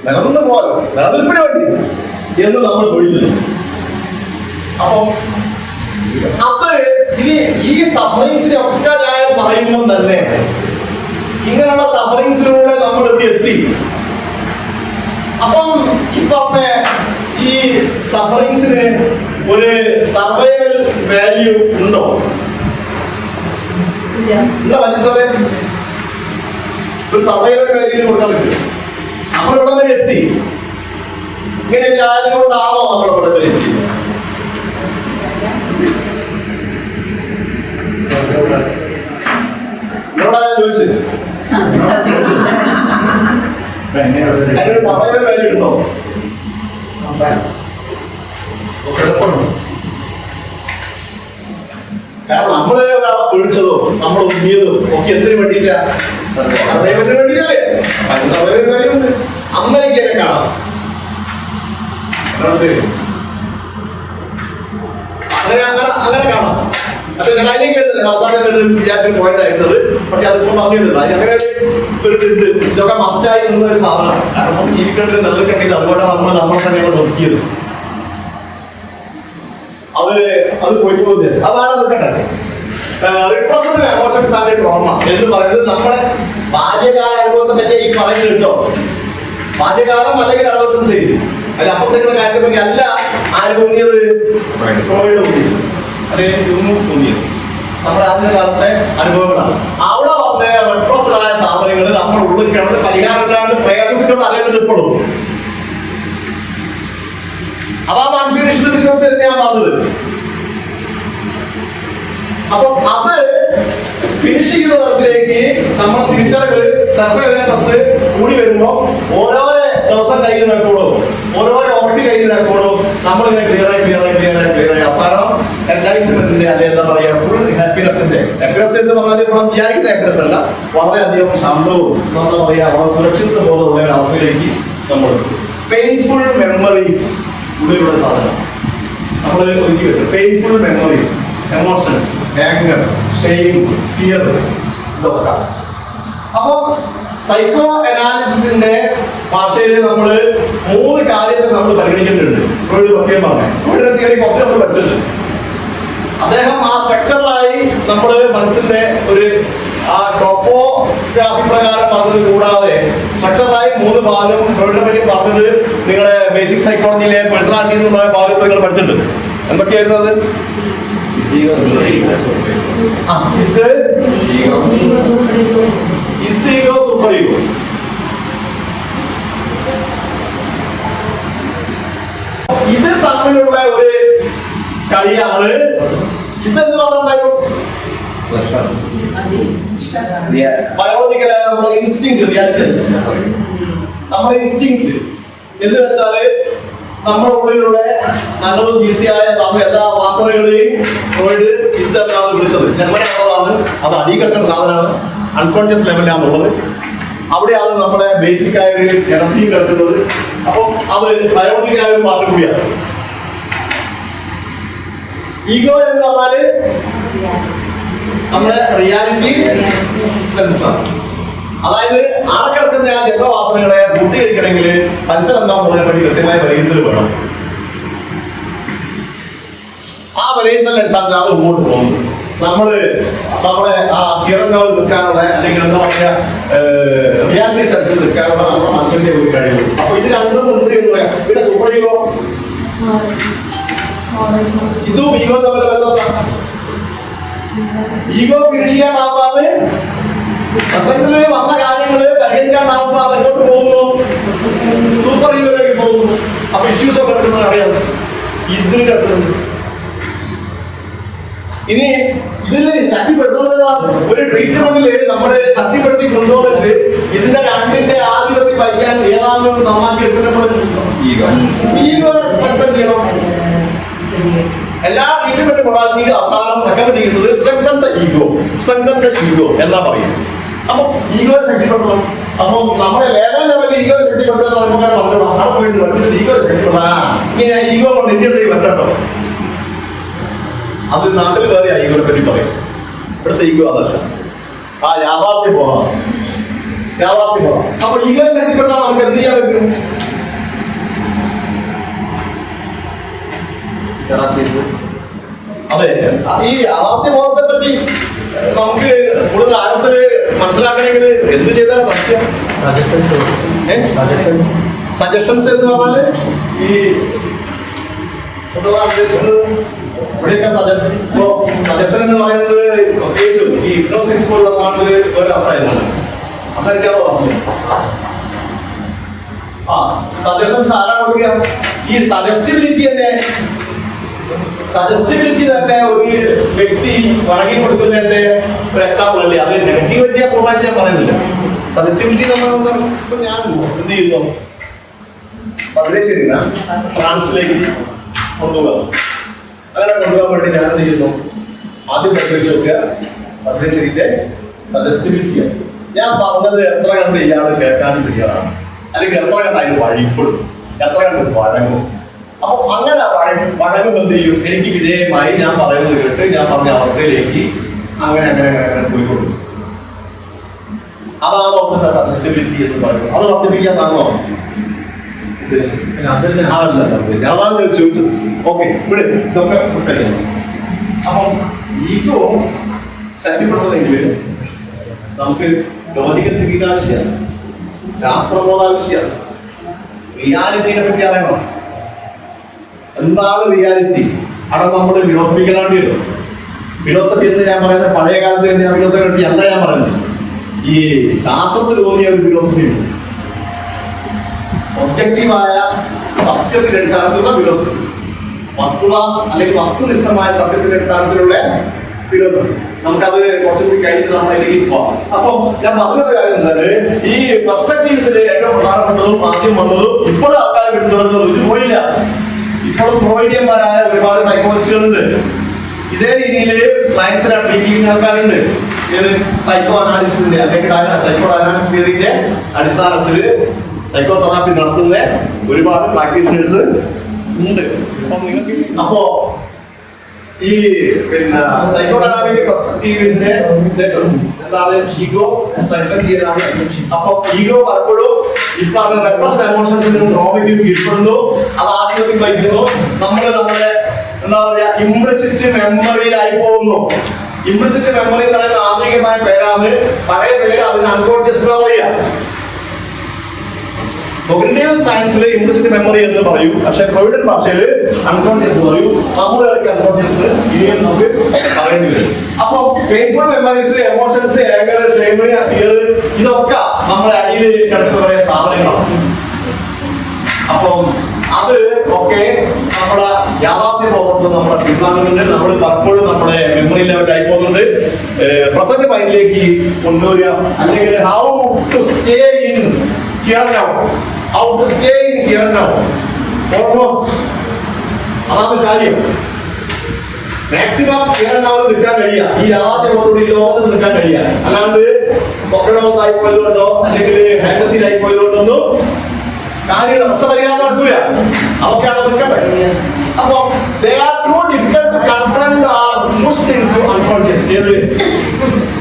നിലനിന്ന് പോകാനോ നിലനിൽപ്പിന് വേണ്ടി എന്ന് നമ്മൾ ഒഴിഞ്ഞു. അപ്പൊ അത് ഇനി ഈ സഫറിങ്സിനെ ഒക്കെ ഞാൻ പറയുമ്പോൾ തന്നെ ഇങ്ങനെയുള്ള സഫറിങ്സിലൂടെ നമ്മൾ ഇവിടെ എത്തി. അപ്പം ഈ പറഞ്ഞ ഈ സഫറിങ്സിന് ഒരു സർവൈവൽ വാല്യൂ ഉണ്ടോ? എന്താ മനസ്സിലെ ഒരു സർവൈവൽ വാല്യൂ കൊടുക്കാൻ പറ്റും? നമ്മളിവിടെ വരെ എത്തി. ഇങ്ങനെ ആയതുകൊണ്ടാണോ നമ്മളിവിടെ വരെ എത്തി? ചോദിച്ചത് അതിനൊരു സർവൈവൽ വാല്യൂ ഉണ്ടോ? കാരണം നമ്മള് ഒരാളെ പേടിച്ചതോ നമ്മൾ ഒതുങ്ങിയതോ ഒക്കെ എന്തിനു വേണ്ടിയില്ല? സർവൈവലിന് വേണ്ടിയില്ലേ? അതിന് സർവൈവൽ വാല്യൂ ഉണ്ട്. അന്നെനിക്ക് എന്നെ കാണാം. അങ്ങനെ കാണാം. പക്ഷെ ഞാൻ അതിലേക്ക് വരുന്നില്ല. അവസാനം വിചാരിച്ച പോയിന്റ് ആയിരുന്നത്. പക്ഷെ അതിപ്പോ പറഞ്ഞിരുന്നില്ല. അങ്ങനെ ഒരു ഇതൊക്കെ മസ്റ്റായി നിന്ന ഒരു സാധനമാണ്. കാരണം നമുക്ക് ജീവിക്കേണ്ടത് നിലനിൽക്കേണ്ടത് അതുകൊണ്ടാണ് നമ്മൾ തന്നെയാണ് ഒതുക്കിയത്. അത് പോയിപ്പോകുന്നത് അതാണ് നിൽക്കട്ടെ. റിപ്രസ്ഡ് എമോഷൻസ് ആൻഡ് ട്രോമ എന്ന് പറയുന്നത് നമ്മുടെ ബാല്യകാല അനുഭവത്തെ പറ്റി ഈ പറയുന്നത് കേട്ടോ. ബാല്യകാലം അല്ലെങ്കിൽ അഡോളസൻസ് ചെയ്തു അതിൽ അപ്പുറത്തേക്കുള്ള കാര്യത്തെ പറ്റി അല്ല ആര് തോന്നിയത്? ഫ്രോയിഡ് തോന്നിയത്, അല്ലെങ്കിൽ യുങ് തോന്നിയത്. നമ്മുടെ ആദ്യ കാലത്തെ അനുഭവങ്ങളാണ്. അവിടെ വന്ന റിപ്രസ്ഡ് ആയ സാധനങ്ങൾ നമ്മൾ ഉള്ളിൽ കിടന്ന് പരിഹാരമില്ലാണ്ട് പ്രേരണത്തിനോട് അറിയുന്നത് ഇപ്പോഴും. അതാ മാനസിക ബിസിനസ് എന്ന് ഞാൻ പറഞ്ഞത്. അപ്പം അത് ഫിനിഷ് ചെയ്യുന്ന തരത്തിലേക്ക് നമ്മൾ തിരിച്ചറിവ് സർവൈവൽനെസ് കൂടി വരുമ്പോൾ ഓരോ ദിവസം കയ്യിൽ നിൽക്കോളൂ, ഓരോ ഓർഡി കയ്യിൽ നിൽക്കോളൂ, നമ്മളിങ്ങനെ ക്ലിയറായി അവസാനം എൻലൈറ്റ്മെന്റിന്റെ അല്ലെങ്കിൽ എന്താ പറയാ ഫുൾ ഹാപ്പിനെസിന്റെ ഹാപ്പിനെസ് എന്ന് പറഞ്ഞാൽ ഇപ്പോൾ വിചാരിക്കുന്ന ഹാപ്പിനെസ് അല്ല, വളരെയധികം ശാന്തവും എന്താ പറയാ വളരെ സുരക്ഷിത ബോധമുള്ള ഒരു അവസ്ഥയിലേക്ക് നമ്മൾ പെയിൻഫുൾ മെമ്മറീസ് ഉള്ളിലുള്ള സാധനം നമ്മൾ ഒതുക്കി വെച്ചു. Painful memories, emotions, anger, shame, fear, ഇതൊക്കെ. അപ്പം സൈക്കോ അനാലിസിസിന്റെ ഭാഷയിൽ നമ്മൾ 3 കാര്യത്തെ നമ്മൾ പരിഗണിക്കേണ്ടതുണ്ട്. ഫ്രോയിഡ് പ്രത്യേകം പറഞ്ഞു. ഫ്രോയിഡിന്റെ തിയറി കുറച്ച് നമ്മൾ പഠിച്ചിട്ടുണ്ട്. അദ്ദേഹം ആ സ്ട്രക്ചറിലായി നമ്മൾ മനസ്സിന്റെ ഒരു ആ ടോപ്പോഗ്രാഫി പ്രകാരം പറഞ്ഞത് കൂടാതെ സ്ട്രക്ചറിലായി 3 ഭാഗം ഫ്രോയിഡിനെ പറ്റി പറഞ്ഞത് നിങ്ങളെ ബേസിക് സൈക്കോളജിയിലെ പേഴ്സണാലിറ്റി എന്നുള്ള ഭാഗത്ത് നിങ്ങൾ പഠിച്ചിട്ടുണ്ട്. എന്തൊക്കെ ഏതൊക്കെയായിരുന്നു അത്? ഇത് ഈഗോ സൂപ്പർ ഈഗോ. ഇത് തമ്മിലുള്ള ഒരു കളിയാണ്. ഇതെന്ന് പറഞ്ഞാൽ ബയോളജിക്കലായ നമ്മുടെ ഇൻസ്റ്റിങ്ക്ട് റിയാക്ഷൻസ്. നമ്മുടെ ഇൻസ്റ്റിങ്ക്ട് എന്ന് വെച്ചാല് നമ്മുടെ ഉള്ളിലുള്ള നല്ലതും ചീത്തയായ നമ്മുടെ എല്ലാ വാസനകളെയും ഫ്രോയിഡ് ഇതെന്നാണ് വിളിച്ചത്. ജന്മനുള്ളതാണ്, അത് അടിയിൽ കിടക്കുന്ന സാധനമാണ്, അൺകോൺഷ്യസ് ലെവലിലാണുള്ളത്. അവിടെയാണ് നമ്മുടെ ബേസിക് ആയ ഒരു എനർജി കിടക്കുന്നത്. അപ്പം അത് ബയോളജിക്കലായ ഒരു പാർട്ട് കൂടിയാണ്. ഈഗോ എന്ന് പറഞ്ഞാല് നമ്മുടെ റിയാലിറ്റി സെൻസർ. അതായത് ആടെ കിടക്കുന്ന ആ ജന്മവാസനകളെ പൂർത്തീകരിക്കണമെങ്കിൽ മനുഷ്യൻ എന്താണെന്നതിനെ പറ്റി കൃത്യമായ വിലയിരുത്തൽ വേണം. ആ വിലയിരുത്തൽ അടിസ്ഥാനത്തിൽ അത് മുമ്പോട്ട് പോകുന്നു. നമ്മുടെ ആ കിറങ്ങൽ നിൽക്കാനുള്ള അല്ലെങ്കിൽ എന്താ പറയുക റിയാലിറ്റി സെൻസിൽ നിൽക്കാനുള്ള നമ്മുടെ മനസ്സിന്റെ ഒരു കഴിവ്. അപ്പൊ ഇത് രണ്ടും ഉണ്ട് എന്ന് പറയാം. പിന്നെ സൂപ്പർ ഈഗോ, ഇതും ഈഗോ തമ്മിൽ ബന്ധമാണ്. ഈഗോ ഫിനിഷ് ചെയ്യാണ്ടാവാതെ പ്രസംഗത്തില് വന്ന കാര്യങ്ങള് പരിഹരിക്കാണ്ടാവുമ്പോ അത് എങ്ങോട്ട് പോകുന്നു? സൂപ്പർ ഈഗോയിലേക്ക് പോകുന്നു. അപ്പൊ ഇഷ്യൂസ് ഒക്കെ എടുക്കുന്നത് അറിയാം, ഇതിന് കിടക്കുന്നുണ്ട്. ഇനി ഇതിൽ ശക്തിപ്പെടുത്തുന്നത് ഒരു ട്രീറ്റ്മെന്റില് നമ്മള് ശക്തിപ്പെടുത്തി കൊണ്ടുപോയിട്ട് ഇതിന്റെ രണ്ടിന്റെ ആധിപത്യം വഹിക്കാൻ ഏതാണെന്ന് നന്നാക്കി എടുക്കുന്നപ്പോൾ ഈഗോ ശക്തം ചെയ്യണം. എല്ലാ ട്രീറ്റ്മെന്റ് മൊഡാലിറ്റിയും അവസാനം റെക്കമെൻഡ് ചെയ്യുന്നത് സ്ട്രെങ്തൻ ദ ഈഗോ എന്നാ പറയും. അപ്പൊ ഈഗോയെ ശക്തിപ്പെടുത്തണം. അപ്പൊ നമ്മുടെ ലെവലിൽ ഈഗോയെ ശക്തിപ്പെടുത്തുക നമുക്കങ്ങനെ പറഞ്ഞോളാം. അവിടെ പോയിട്ട് ഈഗോയെ ശക്തിപ്പെടുത്താം. ഇങ്ങനെ ഈഗോ കൊണ്ട് ഇന്ത്യയുടെ പറ്റട്ടോ. അത് നാട്ടിൽ കയറി ആ ഈഗോയെ പറ്റി പറയും. ഇവിടുത്തെ ഈഗോ അതല്ല, ആ യാഥാർത്ഥ്യം പോകാം. അപ്പൊ ഈഗോയെ ശക്തിപ്പെടുത്താൻ നമുക്ക് എന്ത് ചെയ്യാൻ പറ്റും? അതെ, ഈ യാഥാർത്ഥ്യബോധത്തെ പറ്റി നമുക്ക് കൂടുതൽ ആഴത്തില് മനസ്സിലാക്കണമെങ്കിൽ എന്ത് ചെയ്താൽ മനസ്സിലാവും? സജഷൻസ് എന്ന് പറഞ്ഞാല് ഈ ഇവിടെയൊക്കെ സജഷൻ എന്ന് പറയുന്നത് പ്രത്യേകിച്ചും ഈ ഹിപ്നോസിസ് പോലുള്ള സാധനത്തിൽ ഒരർത്ഥമായിരുന്നു. അന്നേരക്കാണോ പറഞ്ഞു സജഷൻസ് ആരാ കൊടുക്കുക? ഈ സജസ്റ്റിബിലിറ്റി തന്നെ ഒരു വ്യക്തി വഴങ്ങി കൊടുക്കുന്നതിന്റെ ഒരു എക്സാമ്പിൾ അല്ലേ? അത് നെഗറ്റീവിറ്റി പൂർണ്ണമായിട്ട് ഞാൻ പറയുന്നില്ല. സജസ്റ്റിബിലിറ്റി ഇപ്പൊ ഞാൻ എന്ത് ചെയ്യുന്നു? മദ്രേശ്വരിന്ന് ഫ്രാൻസിലേക്ക് കൊണ്ടുപോകാം. അങ്ങനെ കൊണ്ടുപോകാൻ വേണ്ടി ഞാൻ എന്ത് ചെയ്യുന്നു? ആദ്യം പരിശോധിച്ച് നോക്കുക മദ്രേശ്വരിന്റെ സജസ്റ്റിബിലിറ്റിയാണ്. ഞാൻ പറഞ്ഞത് എത്ര കണ്ട് ഇയാൾ കേൾക്കാനും തയ്യാറാണ്, അല്ലെങ്കിൽ എത്ര കണ്ട് അതിന് വഴിപ്പെടും, എത്ര കണ്ട് വഴങ്ങും. അപ്പൊ അങ്ങനെ വഴങ്ങും എന്ത് ചെയ്യും? എനിക്ക് വിധേയമായി ഞാൻ പറയുന്നത് കേട്ട് ഞാൻ പറഞ്ഞ അവസ്ഥയിലേക്ക് അങ്ങനെ പോയിക്കൊണ്ടു. അതാണ് അവിടുത്തെ സജസ്റ്റബിലിറ്റി എന്ന് പറയുന്നത്. അത് വർദ്ധിപ്പിക്കാന്നാണോ അതാണ് ചോദിച്ചത്. ഓക്കെ, ഇവിടെ ഇതൊക്കെ വിട്ടറിയാം. അപ്പം ഈഗോ ശക്തിപ്പെടുത്തണമെങ്കിൽ നമുക്ക് ലോജിക്കൽ തിങ്കിങ് ആവശ്യമാണ്, ശാസ്ത്രബോധ ആവശ്യമാണ്, റിയാലിറ്റിയെ പറ്റി അറിയണം. എന്താണ് റിയാലിറ്റി? അവിടെ നമ്മൾ ഫിലോസഫിക്കലാണ്ടി വരും. ഫിലോസഫി എന്ന് ഞാൻ പറയുന്നത് പഴയ കാലത്ത് തന്നെ ഫിലോസഫി അല്ല ഞാൻ പറയുന്നത്. ഈ ശാസ്ത്രത്തിൽ തോന്നിയ ഒരു ഫിലോസഫി ഉണ്ട്, ഒബ്ജക്റ്റീവായ സത്യത്തിന്റെ അടിസ്ഥാനത്തിലുള്ള ഫിലോസഫി, വസ്തുത അല്ലെങ്കിൽ വസ്തുനിഷ്ഠമായ സത്യത്തിന്റെ അടിസ്ഥാനത്തിലുള്ള ഫിലോസഫി. നമുക്കത് കുറച്ചുകൂടി കഴിഞ്ഞിട്ട് നമ്മൾ അതിലേക്ക് പോവാം. അപ്പൊ ഞാൻ പറഞ്ഞൊരു കാര്യം എന്താണ്, ഈ പെർസ്പെക്റ്റീവ്സിൽ ഏറ്റവും പ്രധാനപ്പെട്ടതും ആദ്യം വന്നതും ഇപ്പോഴും ആൾക്കാർ കിട്ടുന്നതും ഇത് പോയില്ല. ഇപ്പോഴും ഫ്രോയിഡിയന്മാരായ ഒരുപാട് സൈക്കോളജിസ്റ്റുകളുണ്ട്. ഇതേ രീതിയിൽ ക്ലയൻസിനെ ട്രീറ്റ് ചെയ്യുന്ന ആൾക്കാരുണ്ട്. ഏത് സൈക്കോ അനാലിസിന്റെ അല്ലെങ്കിൽ സൈക്കോ അനാലിസിസ് തിയറിന്റെ അടിസ്ഥാനത്തിൽ സൈക്കോ തെറാപ്പി നടത്തുന്ന ഒരുപാട് പ്രാക്ടീഷണേഴ്സ് ഉണ്ട്. അപ്പോ ഈ പിന്നെ സൈക്കോ തെറാപ്പി പെർസ്പെക്റ്റീവിന്റെ ഉദ്ദേശം എന്താണ്? ഈഗോ സ്ട്രെങ്തൻ ചെയ്യാനാണ്. അപ്പൊ ഈഗോ പലപ്പോഴും ഇപ്പൊ റെപ്രസ്ഡ് എമോഷൻസിനും ട്രോമയ്ക്കും കീഴ്പ്പെടുന്നു, അത് ആധിപത്യം വഹിക്കുന്നു. നമ്മുടെ എന്താ പറയാ ഇംപ്ലിസിറ്റ് മെമ്മറിയിലായി പോകുന്നു. ഇംപ്ലിസിറ്റ് മെമ്മറി എന്ന് പറയുന്ന ആധുനികമായ പേരാണ്. പഴയ പേര് അതിന് അൺകോൺഷ്യസ് മെമ്മറിയാണ്. കോഗ്നിറ്റീവ് സയൻസിൽ ഇംപ്ലിസിറ്റ് മെമ്മറി എന്ന് പറയും, പക്ഷെ ഫ്രോയിഡിയൻ ഭാഷയിൽ അൺകോൺഷ്യസ് പറയും. നമ്മുടെ അൺകോൺഷ്യസ് ഇനിയും നമുക്ക് പറയേണ്ടി വരും. അപ്പൊ painful memories, emotions, anchor, shame, fear, ഇതൊക്കെ നമ്മുടെ അടിയിൽ കിടക്കുന്ന കുറെ സാധനങ്ങളാണ്. അപ്പം അത് ഒക്കെ നമ്മുടെ യാഥാർത്ഥ്യ ബോധത്തിൽ നമ്മളെ പിന്താങ്ങുന്നുണ്ട്. നമ്മൾ പലപ്പോഴും നമ്മുടെ മെമ്മറി ലെവലായി പോകുന്നുണ്ട്. പ്രസന്റ് മൈൻഡിലേക്ക് കൊണ്ടുവരിക, അല്ലെങ്കിൽ how to stay in here now, how to stay in here now, almost അതാണ് കാര്യം. മാക്സിമം ഹിയർ നൗ നിൽക്കാൻ കഴിയുക, ഈ യാഥാർത്ഥ്യ ബോധത്തോടെ ഈ ലോകത്ത് നിൽക്കാൻ കഴിയുക. അല്ലാണ്ട് സ്വപ്നലോകത്തായി പോയതുകൊണ്ടോ അല്ലെങ്കിൽ ഫാന്റസിയിലായി പോയതുകൊണ്ടൊന്നും കാര്യങ്ങൾ പ്രശ്നപരിഹാരം നടക്കൂല. അതൊക്കെയാണ് നിൽക്കട്ടെ. അപ്പൊ they are too difficult to confront or pushed into unconscious. ഏത്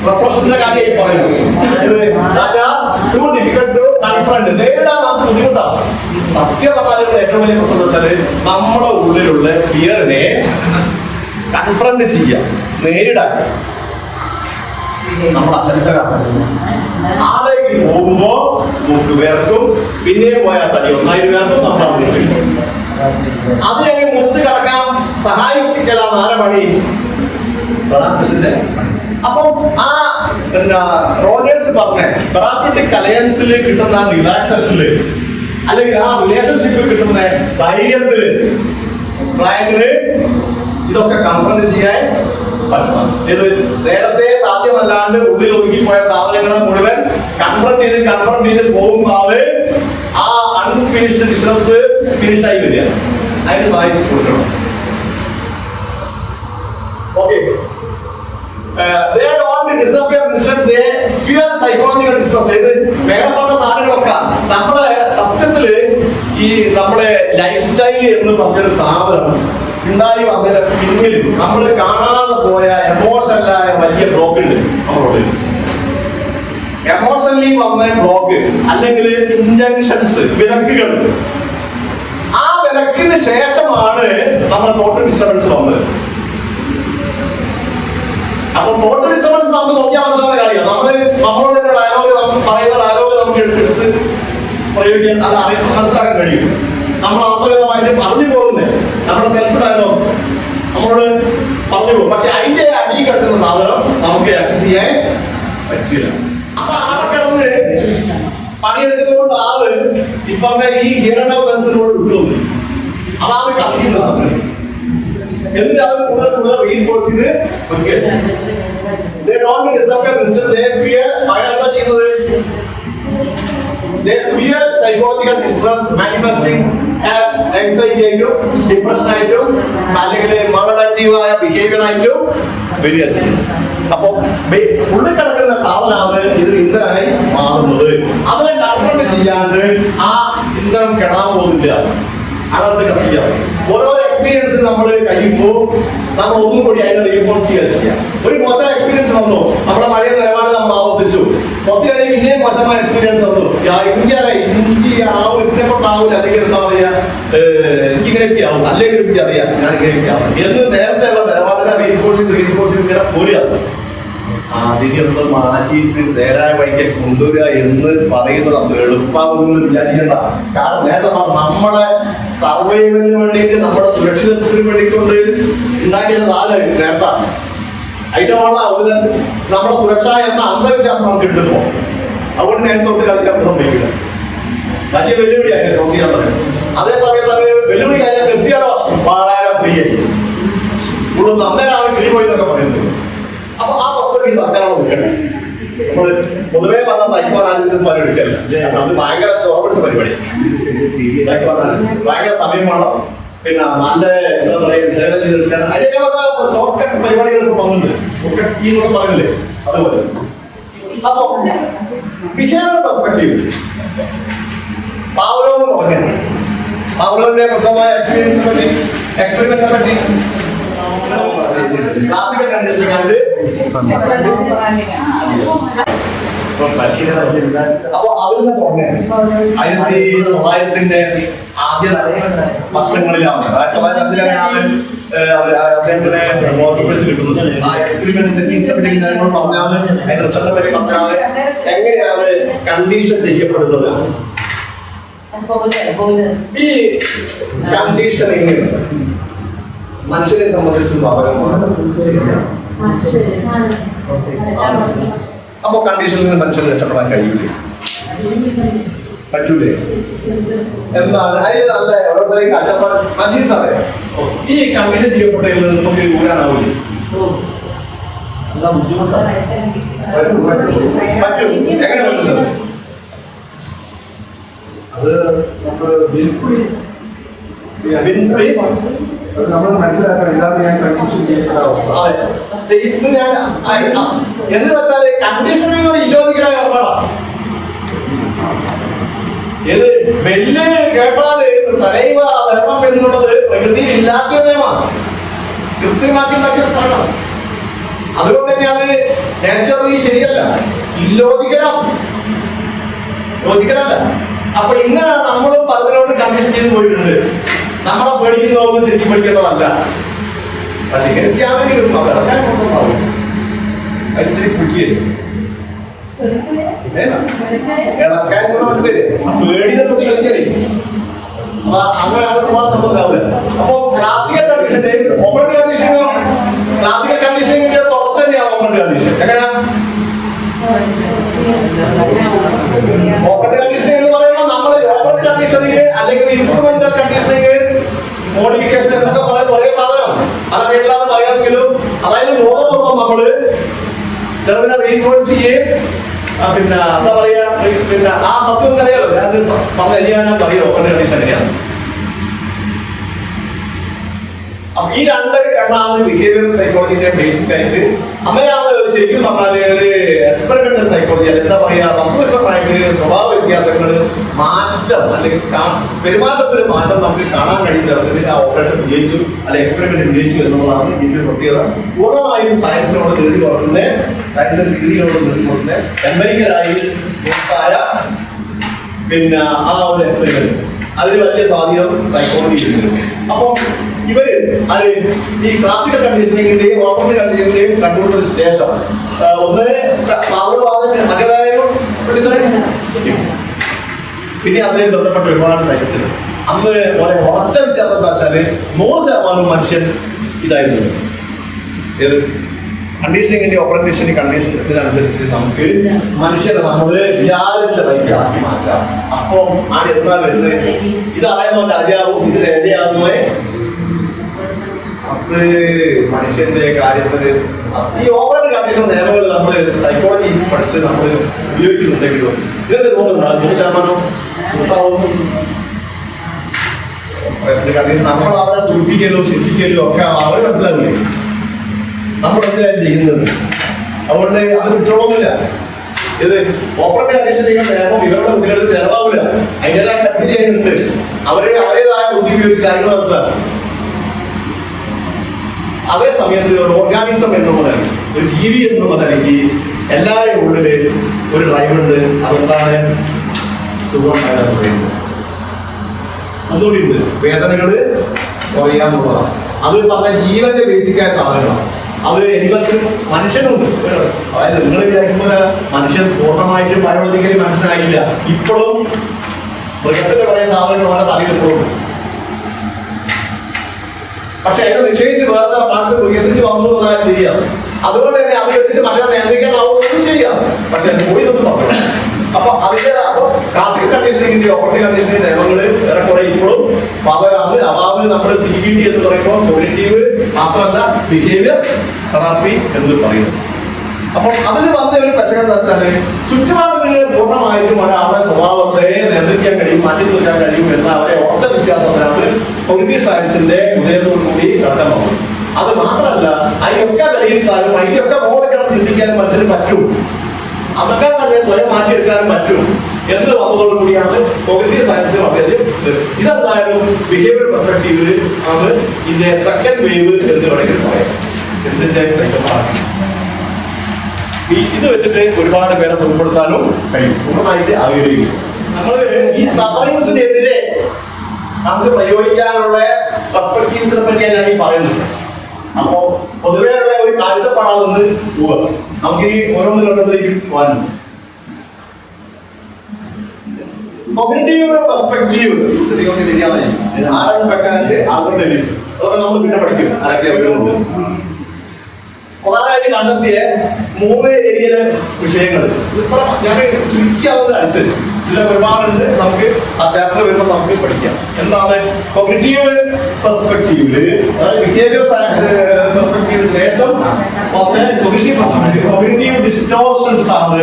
പ്രൊഫഷണൽ കാര്യമായി പറയുന്നത് that are too difficult to confront. നേരിടാൻ നമുക്ക് ബുദ്ധിമുട്ടാണ്. സത്യം പറഞ്ഞാൽ ഏറ്റവും വലിയ പ്രശ്നം എന്ന് വെച്ചാൽ നമ്മുടെ ഉള്ളിലുള്ള ഫിയറിനെ കൺഫ്രണ്ട് ചെയ്യുക, നേരിടാൻ നമ്മൾ ആളേക്ക് പോകുമ്പോ നമുക്ക് വേർക്കും, പിന്നെയും പോയാൽ തടി ഒന്നായിരം വേർക്കും, നമ്മൾ അത് ഞങ്ങൾ മുറിച്ച് കടക്കാൻ സഹായിച്ചിക്കലാണ് ആരമണി. അപ്പം ആ റോജേഴ്സ് പറഞ്ഞ തെറാപ്യൂട്ടിക് അലയൻസിൽ കിട്ടുന്ന റിലാക്സേഷനില് അല്ലെങ്കിൽ ആ റിലേഷൻഷിപ്പിൽ കിട്ടുന്ന ധൈര്യത്തില് ക്ലയന്റിന് ഇതൊക്കെ കൺഫ്രണ്ട് ചെയ്യാൻ പറ്റണം. ഇത് നേരത്തെ സാധ്യമല്ലാണ്ട് ഉള്ളിൽ ഒതുക്കിപ്പോയ സാധനങ്ങളെ മുഴുവൻ കൺഫ്രണ്ട് ചെയ്ത് പോകുമ്പോൾ ആ അൺഫിനിഷ്ഡ് ബിസിനസ് ഫിനിഷായി വരിക. അതിന് സഹായിച്ചു കൊടുക്കണം. Okay, they don't disappear, instead they fuel psychological distress. ഇത് മേൽപ്പറഞ്ഞ സാധനങ്ങളൊക്കെ നമ്മളെ സത്യത്തില് ഈ നമ്മളെ ലൈഫ് സ്റ്റൈൽ എന്ന് പറഞ്ഞൊരു സാധനം ഉണ്ടായി വന്നതിന് പിന്നിൽ നമ്മൾ കാണാതെ പോയ എമോഷണലായ വലിയ ബ്ലോക്ക് ഉണ്ട് നമ്മളോട്. എമോഷണലി വന്ന ബ്ലോക്ക് അല്ലെങ്കിൽ ഇൻജങ്ഷൻസ്, വിലക്കുകൾ. ആ വിലക്കിന് ശേഷമാണ് നമ്മുടെ തോട്ട് ഡിസ്റ്റർബൻസ് വന്നത്. അപ്പൊ തോട്ട് ഡിസ്റ്റർബൻസ് നമുക്ക് നോക്കിയാൽ മനസ്സിലാവുന്ന കാര്യമാണ്. നമ്മളോട് ഡയലോഗ്, പറയുന്ന ഡയലോഗ് നമുക്ക് എടുത്ത് പ്രയോഗിക്കാൻ അത് മനസ്സിലാക്കാൻ കഴിയും. നമ്മൾ ആത്മകഥമായിട്ട് പറഞ്ഞു പോകുന്നേ നമ്മുടെ സെൽഫ് ഡയലോഗ്സ് നമ്മളോട് പറഞ്ഞു പോകും. പക്ഷെ അതിന്റെ അടി കിടക്കുന്ന സാധനം നമുക്ക് ആക്സസ് ചെയ്യാൻ പറ്റില്ല. അത് ആടെ കിടന്ന് പണിയെടുക്കുന്നത് കൊണ്ട് ആള് ഇപ്പൊ ഈ ഹിയർ നൗ സെൻസിനോട് വിട്ടുന്നു. അതാണ് കളിക്കുന്ന സമയം. എന്നിട്ട് അത് കൂടുതൽ റീഇൻഫോഴ്സ് ചെയ്ത് they feel psychological distress manifesting as anxiety ആയിട്ടും ഡിപ്രഷൻ ആയിട്ടും അല്ലെങ്കിൽ മാലഡക്റ്റീവ് ആയ ബിഹേവിയർ ആയിട്ടും വരിക ചെയ്യും. അപ്പൊ ഉള്ളിൽ കിടക്കുന്ന സാധനമാണ് ഇത് ഇന്ധനമായി മാറുന്നത്. അതിനെ കൺഫ്രണ്ട് ചെയ്യാണ്ട് ആ ഇന്ധനം കെടാൻ പോകുന്നില്ല, അതൊക്കെ കത്തിക്കാം. ഓരോ എക്സ്പീരിയൻസ് നമ്മൾ കഴിയുമ്പോൾ നമ്മൾ ഒന്നും കൂടി അതിനെ റീഇൻഫോഴ്സ് ചെയ്യാം. ഒരു മോശം എക്സ്പീരിയൻസ് വന്നു, നമ്മുടെ പഴയ നിലപാട് നമ്മൾ ആവർത്തിച്ചു, കുറച്ച് കഴിഞ്ഞ് പിന്നെയും മോശമായ എക്സ്പീരിയൻസ് വന്നു. ഇന്ത്യ ആവും, ഇന്നപ്പെട്ടാവില്ല, അല്ലെങ്കിൽ എന്താ പറയാ, എനിക്കിങ്ങനെയൊക്കെ ആവും, അല്ലെങ്കിൽ എനിക്ക് അറിയാം ഞാൻ ഇങ്ങനെയൊക്കെ ആവും എന്ന് നേരത്തെ ഉള്ള നിലപാടിനെ റീഇൻഫോഴ്സ് ചെയ്ത് ഇങ്ങനെ പോരുകയാണ്. അതിനൊന്ന് മാറ്റിയിട്ട് നേരായ വഴിക്ക് കൊണ്ടുവരിക എന്ന് പറയുന്നത് അത്ര എളുപ്പമാകുമെന്ന് വിചാരിക്കേണ്ട. കാരണം നേരത്തെ നമ്മളെ സർവൈവലിന് വേണ്ടിയിട്ട്, നമ്മുടെ സുരക്ഷിതത്വത്തിന് വേണ്ടിക്കൊണ്ട് ഉണ്ടാക്കിയ സാധനം നേരത്തെ ഐറ്റമുള്ള അവിടെ നമ്മുടെ സുരക്ഷ എന്ന അന്ധവിശ്വാസം നമുക്ക് കിട്ടുമ്പോ അതുകൊണ്ട് നേരത്തോട്ട് കളിക്കാൻ വയ്ക്കില്ല. വലിയ വെല്ലുവിളിയാക്കി ക്രോസ് ചെയ്യാൻ പറയും. അതേ സമയത്ത് അത് വെല്ലുവിളി കഴിഞ്ഞാൽ എത്തിയാലോ വളരെ ഫ്രീ ആയി ഫുള്ള് നന്നേരാണ് കിളി പോയി എന്നൊക്കെ പറയുന്നത്. അപ്പൊ ആ പെർസ്പെക്റ്റീവ് തൽക്കാലം നോക്കട്ടെ. നമ്മൾ പൊതുവേ പറഞ്ഞ സൈക്കോ അനാലിസിസ് പോലെ എടുക്കല്ല, അത് ഭയങ്കര ചോർപ്പിച്ച പരിപാടി. സൈക്കോ അനാലിസിസ് ഭയങ്കര സമയം വേണം, പിന്നെ നല്ല എന്താ പറയുക വിശകലനം ചെയ്തെടുക്കാൻ. അതിനൊക്കെ ഷോർട്ട് കട്ട് പരിപാടികളൊക്കെ പോകുന്നുണ്ട്, ഷോർട്ട് കട്ട് കീ എന്നൊക്കെ പറഞ്ഞില്ലേ, അതുപോലെ. അപ്പൊ ബിഹേവിയർ പെർസ്പെക്റ്റീവ് പാവ്ലോവ് പറഞ്ഞു. പാവ്ലോവിന്റെ പ്രസവമായ എക്സ്പെരിമെന്റിനെ പറ്റി ക്ലാസിക്കൽ കണ്ടീഷനിങ് ആണ്. അപ്പൊ അവിടുന്ന് തുടങ്ങി 1900-ന്റെ ആദ്യ വർഷങ്ങളിലാണ് അദ്ദേഹത്തിനെ മോട്ടിവേറ്റ് കിട്ടുന്നത്. ആ എക്സ്പെരിമെന്റ് സെറ്റിംഗ്സിനെ പറ്റി കാര്യങ്ങൾ പറഞ്ഞാല്, അതിന്റെ റിസൾട്ടിനെ പറ്റി പറഞ്ഞാല്, എങ്ങനെയാണ് കണ്ടീഷൻ ചെയ്യപ്പെടുന്നത്. ഈ കണ്ടീഷനിങ് മനുഷ്യനെ സംബന്ധിച്ച് അപകടമാണ്. അപ്പൊ കണ്ടീഷനിൽ നിന്ന് മനുഷ്യന് രക്ഷപ്പെടാൻ കഴിയൂലേ? പറ്റൂലേ? എന്താണ് അതിന് നല്ല ഓരോരുത്തരെയും കാഴ്ചപ്പാട് മജീദ് സാറേ, ഈ കമ്മീഷൻ ചെയ്യപ്പെട്ടതിൽ നിന്ന് നമുക്ക് ഊരാനാവൂലേ? പറ്റും. എങ്ങനെ പറ്റും? അത് നമ്മൾ മനസ്സിലാക്കണം. ഇതാണ് ഞാൻ കണ്ടീഷൻ ചെയ്യപ്പെട്ട അവസ്ഥ. എന്ന് വെച്ചാല് കണ്ടീഷനിങ് ഒരു ഇല്ലോജിക്കലായ ഏർപ്പാടാണ്. ഇത് ബെല്ല് കേട്ടാല് സലൈവ വരണം എന്നുള്ളത് പ്രകൃതിയിൽ ഇല്ലാത്ത നിയമമാണ്, കൃത്യമാക്കി ഉണ്ടാക്കിയ സാധനമാണ്. അതുകൊണ്ട് തന്നെ അത് നാച്ചുറലി ശരിയല്ല, ഇല്ലോജിക്കലാണ്, ലോജിക്കലല്ല. അപ്പൊ ഇങ്ങനെ നമ്മളും പലതിനോട് കമ്മീഷൻ ചെയ്ത് പോയിട്ടുണ്ട്. നമ്മളെ പേടിക്കുന്നവർക്ക് തിരിച്ചു പഠിക്കേണ്ടതല്ല. പക്ഷെ ഇങ്ങനെയൊക്കെയാണെങ്കിലും അതൊക്കെ അരിച്ചിരി കുട്ടിയല്ലേ ഇളക്കാൻ മനസ്സിലായില്ലേ? പേടിയൊന്നും കളിക്കല്ലേ? അപ്പൊ അങ്ങനെ നമുക്കാവില്ല. അപ്പൊ ക്ലാസിക്കൽ കണ്ടീഷന്റെ ഓപ്പൺ കണ്ടീഷനോ ക്ലാസിക്കൽ കണ്ടീഷനിന്റെ തുടർച്ച തന്നെയാണ് ഓപ്പൺ കണ്ടീഷൻ. എങ്ങനെയാ ഓപ്പൺ കണ്ടീഷനിങ് എന്ന് പറയുമ്പോൾ നമ്മൾ ഓപ്പൺ കണ്ടീഷനിങ് അല്ലെങ്കിൽ ഇൻസ്ട്രുമെന്റൽ കണ്ടീഷനിങ് മോഡിഫിക്കേഷൻ എന്നൊക്കെ പറയുന്ന ഒരേ സാധനമാണ്. പല പേരിലാന്ന് പറയാമെങ്കിലും അതായത് ബോധപൂർവ്വം നമ്മള് ചെറുതിനെ റീഇൻഫോഴ്സ് ചെയ്യുകയും പിന്നെ എന്താ പറയാ പിന്നെ ആ തത്വം അറിയാലോ, ഞാൻ പറഞ്ഞാൽ അറിയോ ഓപ്പൺ കണ്ടീഷൻ എങ്ങനെയാണ്. അപ്പൊ ഈ രണ്ട് എണ്ണാണ് ബിഹേവിയറൽ സൈക്കോളജിന്റെ ബേസിക് ആയിട്ട്. അങ്ങനെയാണ് ശരിക്കും പറഞ്ഞാല് ഒരു എക്സ്പെരിമെന്റൽ സൈക്കോളജി അല്ല, എന്താ പറയാ, വസ്തുനിഷ്ഠമായിട്ട് സ്വഭാവ വ്യത്യാസങ്ങൾ മാറ്റം അല്ലെങ്കിൽ പെരുമാറ്റത്തിൽ മാറ്റം നമുക്ക് കാണാൻ കഴിയുന്ന ആ ഓപ്പറേഷൻ വിജയിച്ചു അല്ലെ എക്സ്പെരിമെന്റ് വിജയിച്ചു എന്നുള്ളതാണ് ഇതിന്റെ പ്രത്യേകത. പൂർണ്ണമായും സയൻസിനോട് നീതി കൊടുക്കുന്നത്, സയൻസിന്റെ രീതിയിലോട് നീതി കൊടുക്കുന്നത് എംപരിക്കലായി പിന്നെ ആ ഒരു എക്സ്പെരിമെന്റ് അതിന് വലിയ സ്വാധീനം സൈക്കോളജി ചെയ്യുന്നു. അപ്പം ഇവര് അത് ഈ ക്ലാസിക്കൽ കണ്ടീഷനിങ്ങിന്റെയും ഓപ്പൺ കണ്ടീഷനിന്റെയും കണ്ടുപിടുത്തതിന് ശേഷം ഒന്ന് പിന്നെ അതിനെ ബന്ധപ്പെട്ട് ഒരുപാട് സഹിച്ചത്. അന്ന് വളരെ ഉറച്ച വിശ്വാസം എന്താ വെച്ചാല് 100% മനുഷ്യൻ ഇതായിരുന്നു. ഏത് കണ്ടീഷനിങ്ങിന്റെ ഓപ്പൺ കണ്ടീഷൻ ഇതിനനുസരിച്ച് നമുക്ക് മനുഷ്യരെ നമ്മള് വിചാരിച്ച വൈകാക്കി മാറ്റാം. അപ്പൊ ആണ് എന്താ വരുന്നത്, ഇതായെന്നവന്റെ അറിയാവും, ഇതിന് ഇടയാകുന്നേ അത് മനുഷ്യന്റെ കാര്യത്തിന് ഈ ഓപ്പൺ കണ്ടീഷൻ നിയമങ്ങൾ നമ്മൾ സൈക്കോളജി പഠിച്ച് നമ്മൾ ഉപയോഗിക്കുന്നുണ്ടെങ്കിലും ഇതൊക്കെ തോന്നുന്നുണ്ട് 100% സുഹൃത്താവും. നമ്മൾ അവരെ സൂചിപ്പിക്കലോ ശിക്ഷിക്കലോ ഒക്കെ അവർ മനസ്സിലാവില്ലേ നമ്മൾ എന്തിനാണ് ചെയ്യുന്നത്. അതുകൊണ്ട് അത് പിടിച്ചോളൊന്നുമില്ല. ഇത് ഓപ്പൺ കണ്ടീഷനിങ് നിയമം ഇവരുടെ കുട്ടികൾക്ക് ചെലവാവില്ല. അതിൻ്റെതായ ടെക്നിക്ക് ഉണ്ട്. അവരുടേതായ ബുദ്ധി ഉപയോഗിച്ച് കാര്യങ്ങൾ മനസ്സിലാക്കും. അതേ സമയത്ത് ഒരു ഓർഗാനിസം എന്നുള്ള നിലയ്ക്ക്, ഒരു ജീവി എന്നുള്ള നിലയ്ക്ക് എല്ലാവരുടെയും ഉള്ളില് ഒരു ഡ്രൈവുണ്ട്. അതെന്താണ്? സുഖം പറയുന്നത്. അതുകൂടി ഉണ്ട്, വേദനകള് കുറയാന്നുള്ളതാണ്. അത് പറഞ്ഞ ജീവന്റെ ബേസിക്കായ സാധനങ്ങളാണ്. അത് എനിവസും മനുഷ്യനുണ്ട്. അതായത് നിങ്ങൾ വിചാരിക്കുമ്പോൾ മനുഷ്യൻ പൂർണ്ണമായിട്ടും ബയോളജിക്കലി മനുഷ്യനായില്ല. ഇപ്പോഴും മൃഗത്തിന്റെ കുറേ സാധനങ്ങൾ വളരെ തലയിൽ ഇപ്പോഴും. പക്ഷെ അതിനെ നിശ്ചയിച്ച് വേറെ മനസ്സ് വികസിച്ച് വന്നു എന്നാൽ ചെയ്യാം. അതുകൊണ്ട് തന്നെ അത് വെച്ചിട്ട് മറ്റേ നിയന്ത്രിക്കാനാവുന്നതും ചെയ്യാം. പക്ഷെ അത് പോയി ഒന്നും പറഞ്ഞു. അപ്പൊ അതിന്റെ ക്ലാസിക്കൽ കണ്ടീഷനിങ്ങിന്റെ ഓപ്പൺ കണ്ടീഷനിങ് നിയമങ്ങൾ ഏറെക്കുറെ ഇപ്പോഴും പകരാണ്. അതായത് നമ്മൾ CBT എന്ന് പറയുമ്പോൾ കോഗ്നിറ്റീവ് മാത്രമല്ല ബിഹേവിയർ തെറാപ്പി എന്ന് പറയുന്നത്. അപ്പൊ അതിന് വന്ന ഒരു പ്രശ്നം എന്താ വെച്ചാല് ചുറ്റുപാടിന് പൂർണ്ണമായിട്ടും ഒരാളുടെ സ്വഭാവത്തെ നിയന്ത്രിക്കാൻ കഴിയും, മാറ്റി നിർത്താൻ കഴിയും എന്ന അവരെ ഉറച്ച വിശ്വാസത്തിലാണ് കോഗ്നിറ്റീവ് സയൻസിന്റെ ഉദയത്തോടുകൂടി കടക്കാൻ പോകുന്നത്. അത് മാത്രമല്ല അതിനൊക്കെ വിലയിരുത്താനും അതിനൊക്കെ മോഡലുകളും ചിന്തിക്കാനും മനുഷ്യന് പറ്റും. അതൊക്കെ തന്നെ സ്വയം മാറ്റിയെടുക്കാനും പറ്റും എന്ന് വന്നതോടു കൂടിയാണ് കോഗ്നിറ്റീവ് സയൻസ് വളരെ ഇതെന്തായാലും ബിഹേവിയർ പെർസ്പെക്റ്റീവിൽ ആണ് ഇതിന്റെ സെക്കൻഡ് വേവ് എന്ന് വേണമെങ്കിൽ പറയാം. എന്തിന്റെ സെക്കൻഡ് ഇത് വെച്ചിട്ട് ഒരുപാട് പേരെ സുഖപ്പെടുത്താനും കഴിയും, പൂർണ്ണമായിട്ട് ആഗ്രഹിക്കും. നമ്മൾ ഈ സഫറിങ്സിനെതിരെ നമുക്ക് പ്രയോഗിക്കാനുള്ള പെർസ്പെക്റ്റീവ്സിനെ പറ്റിയാണ് ഞാൻ ഈ പറയുന്നത്. അപ്പോ പൊതുവെയുള്ള ഒരു കാഴ്ചപ്പാടാണെന്ന് പോവുക. നമുക്ക് ഈ ഓരോന്നിലേക്ക് പോകാനുണ്ട്. കോഗ്നിറ്റീവ് പെർസ്പെക്റ്റീവ് ശരിയാണ്. ആരാണ് വെക്കാൻ്റെ ആൽബർട്ട് എലിസ്, അതൊക്കെ നമ്മൾ പിന്നെ പഠിക്കും ആരൊക്കെ അവരുണ്ട്. പ്രധാനമായിട്ട് കണ്ടെത്തിയ 3 ഏരിയ വിഷയങ്ങൾ ഇത്ര ഞാൻ ചുരുക്കിയാവുന്നത് അനുസരിച്ച് ഇതിൽ ഒരുപാടുണ്ട്. നമുക്ക് ആ ചാപ്റ്റർ വരുമ്പോൾ നമുക്ക് പഠിക്കാം. എന്താണ് കോഗ്നിറ്റീവ് പെർസ്പെക്റ്റീവില്, ബിഹേവിയർ പെർസ്പെക്റ്റീവിന് ശേഷം കോഗ്നിറ്റീവ് ഡിസ്റ്റോർഷൻസ് ആണ്.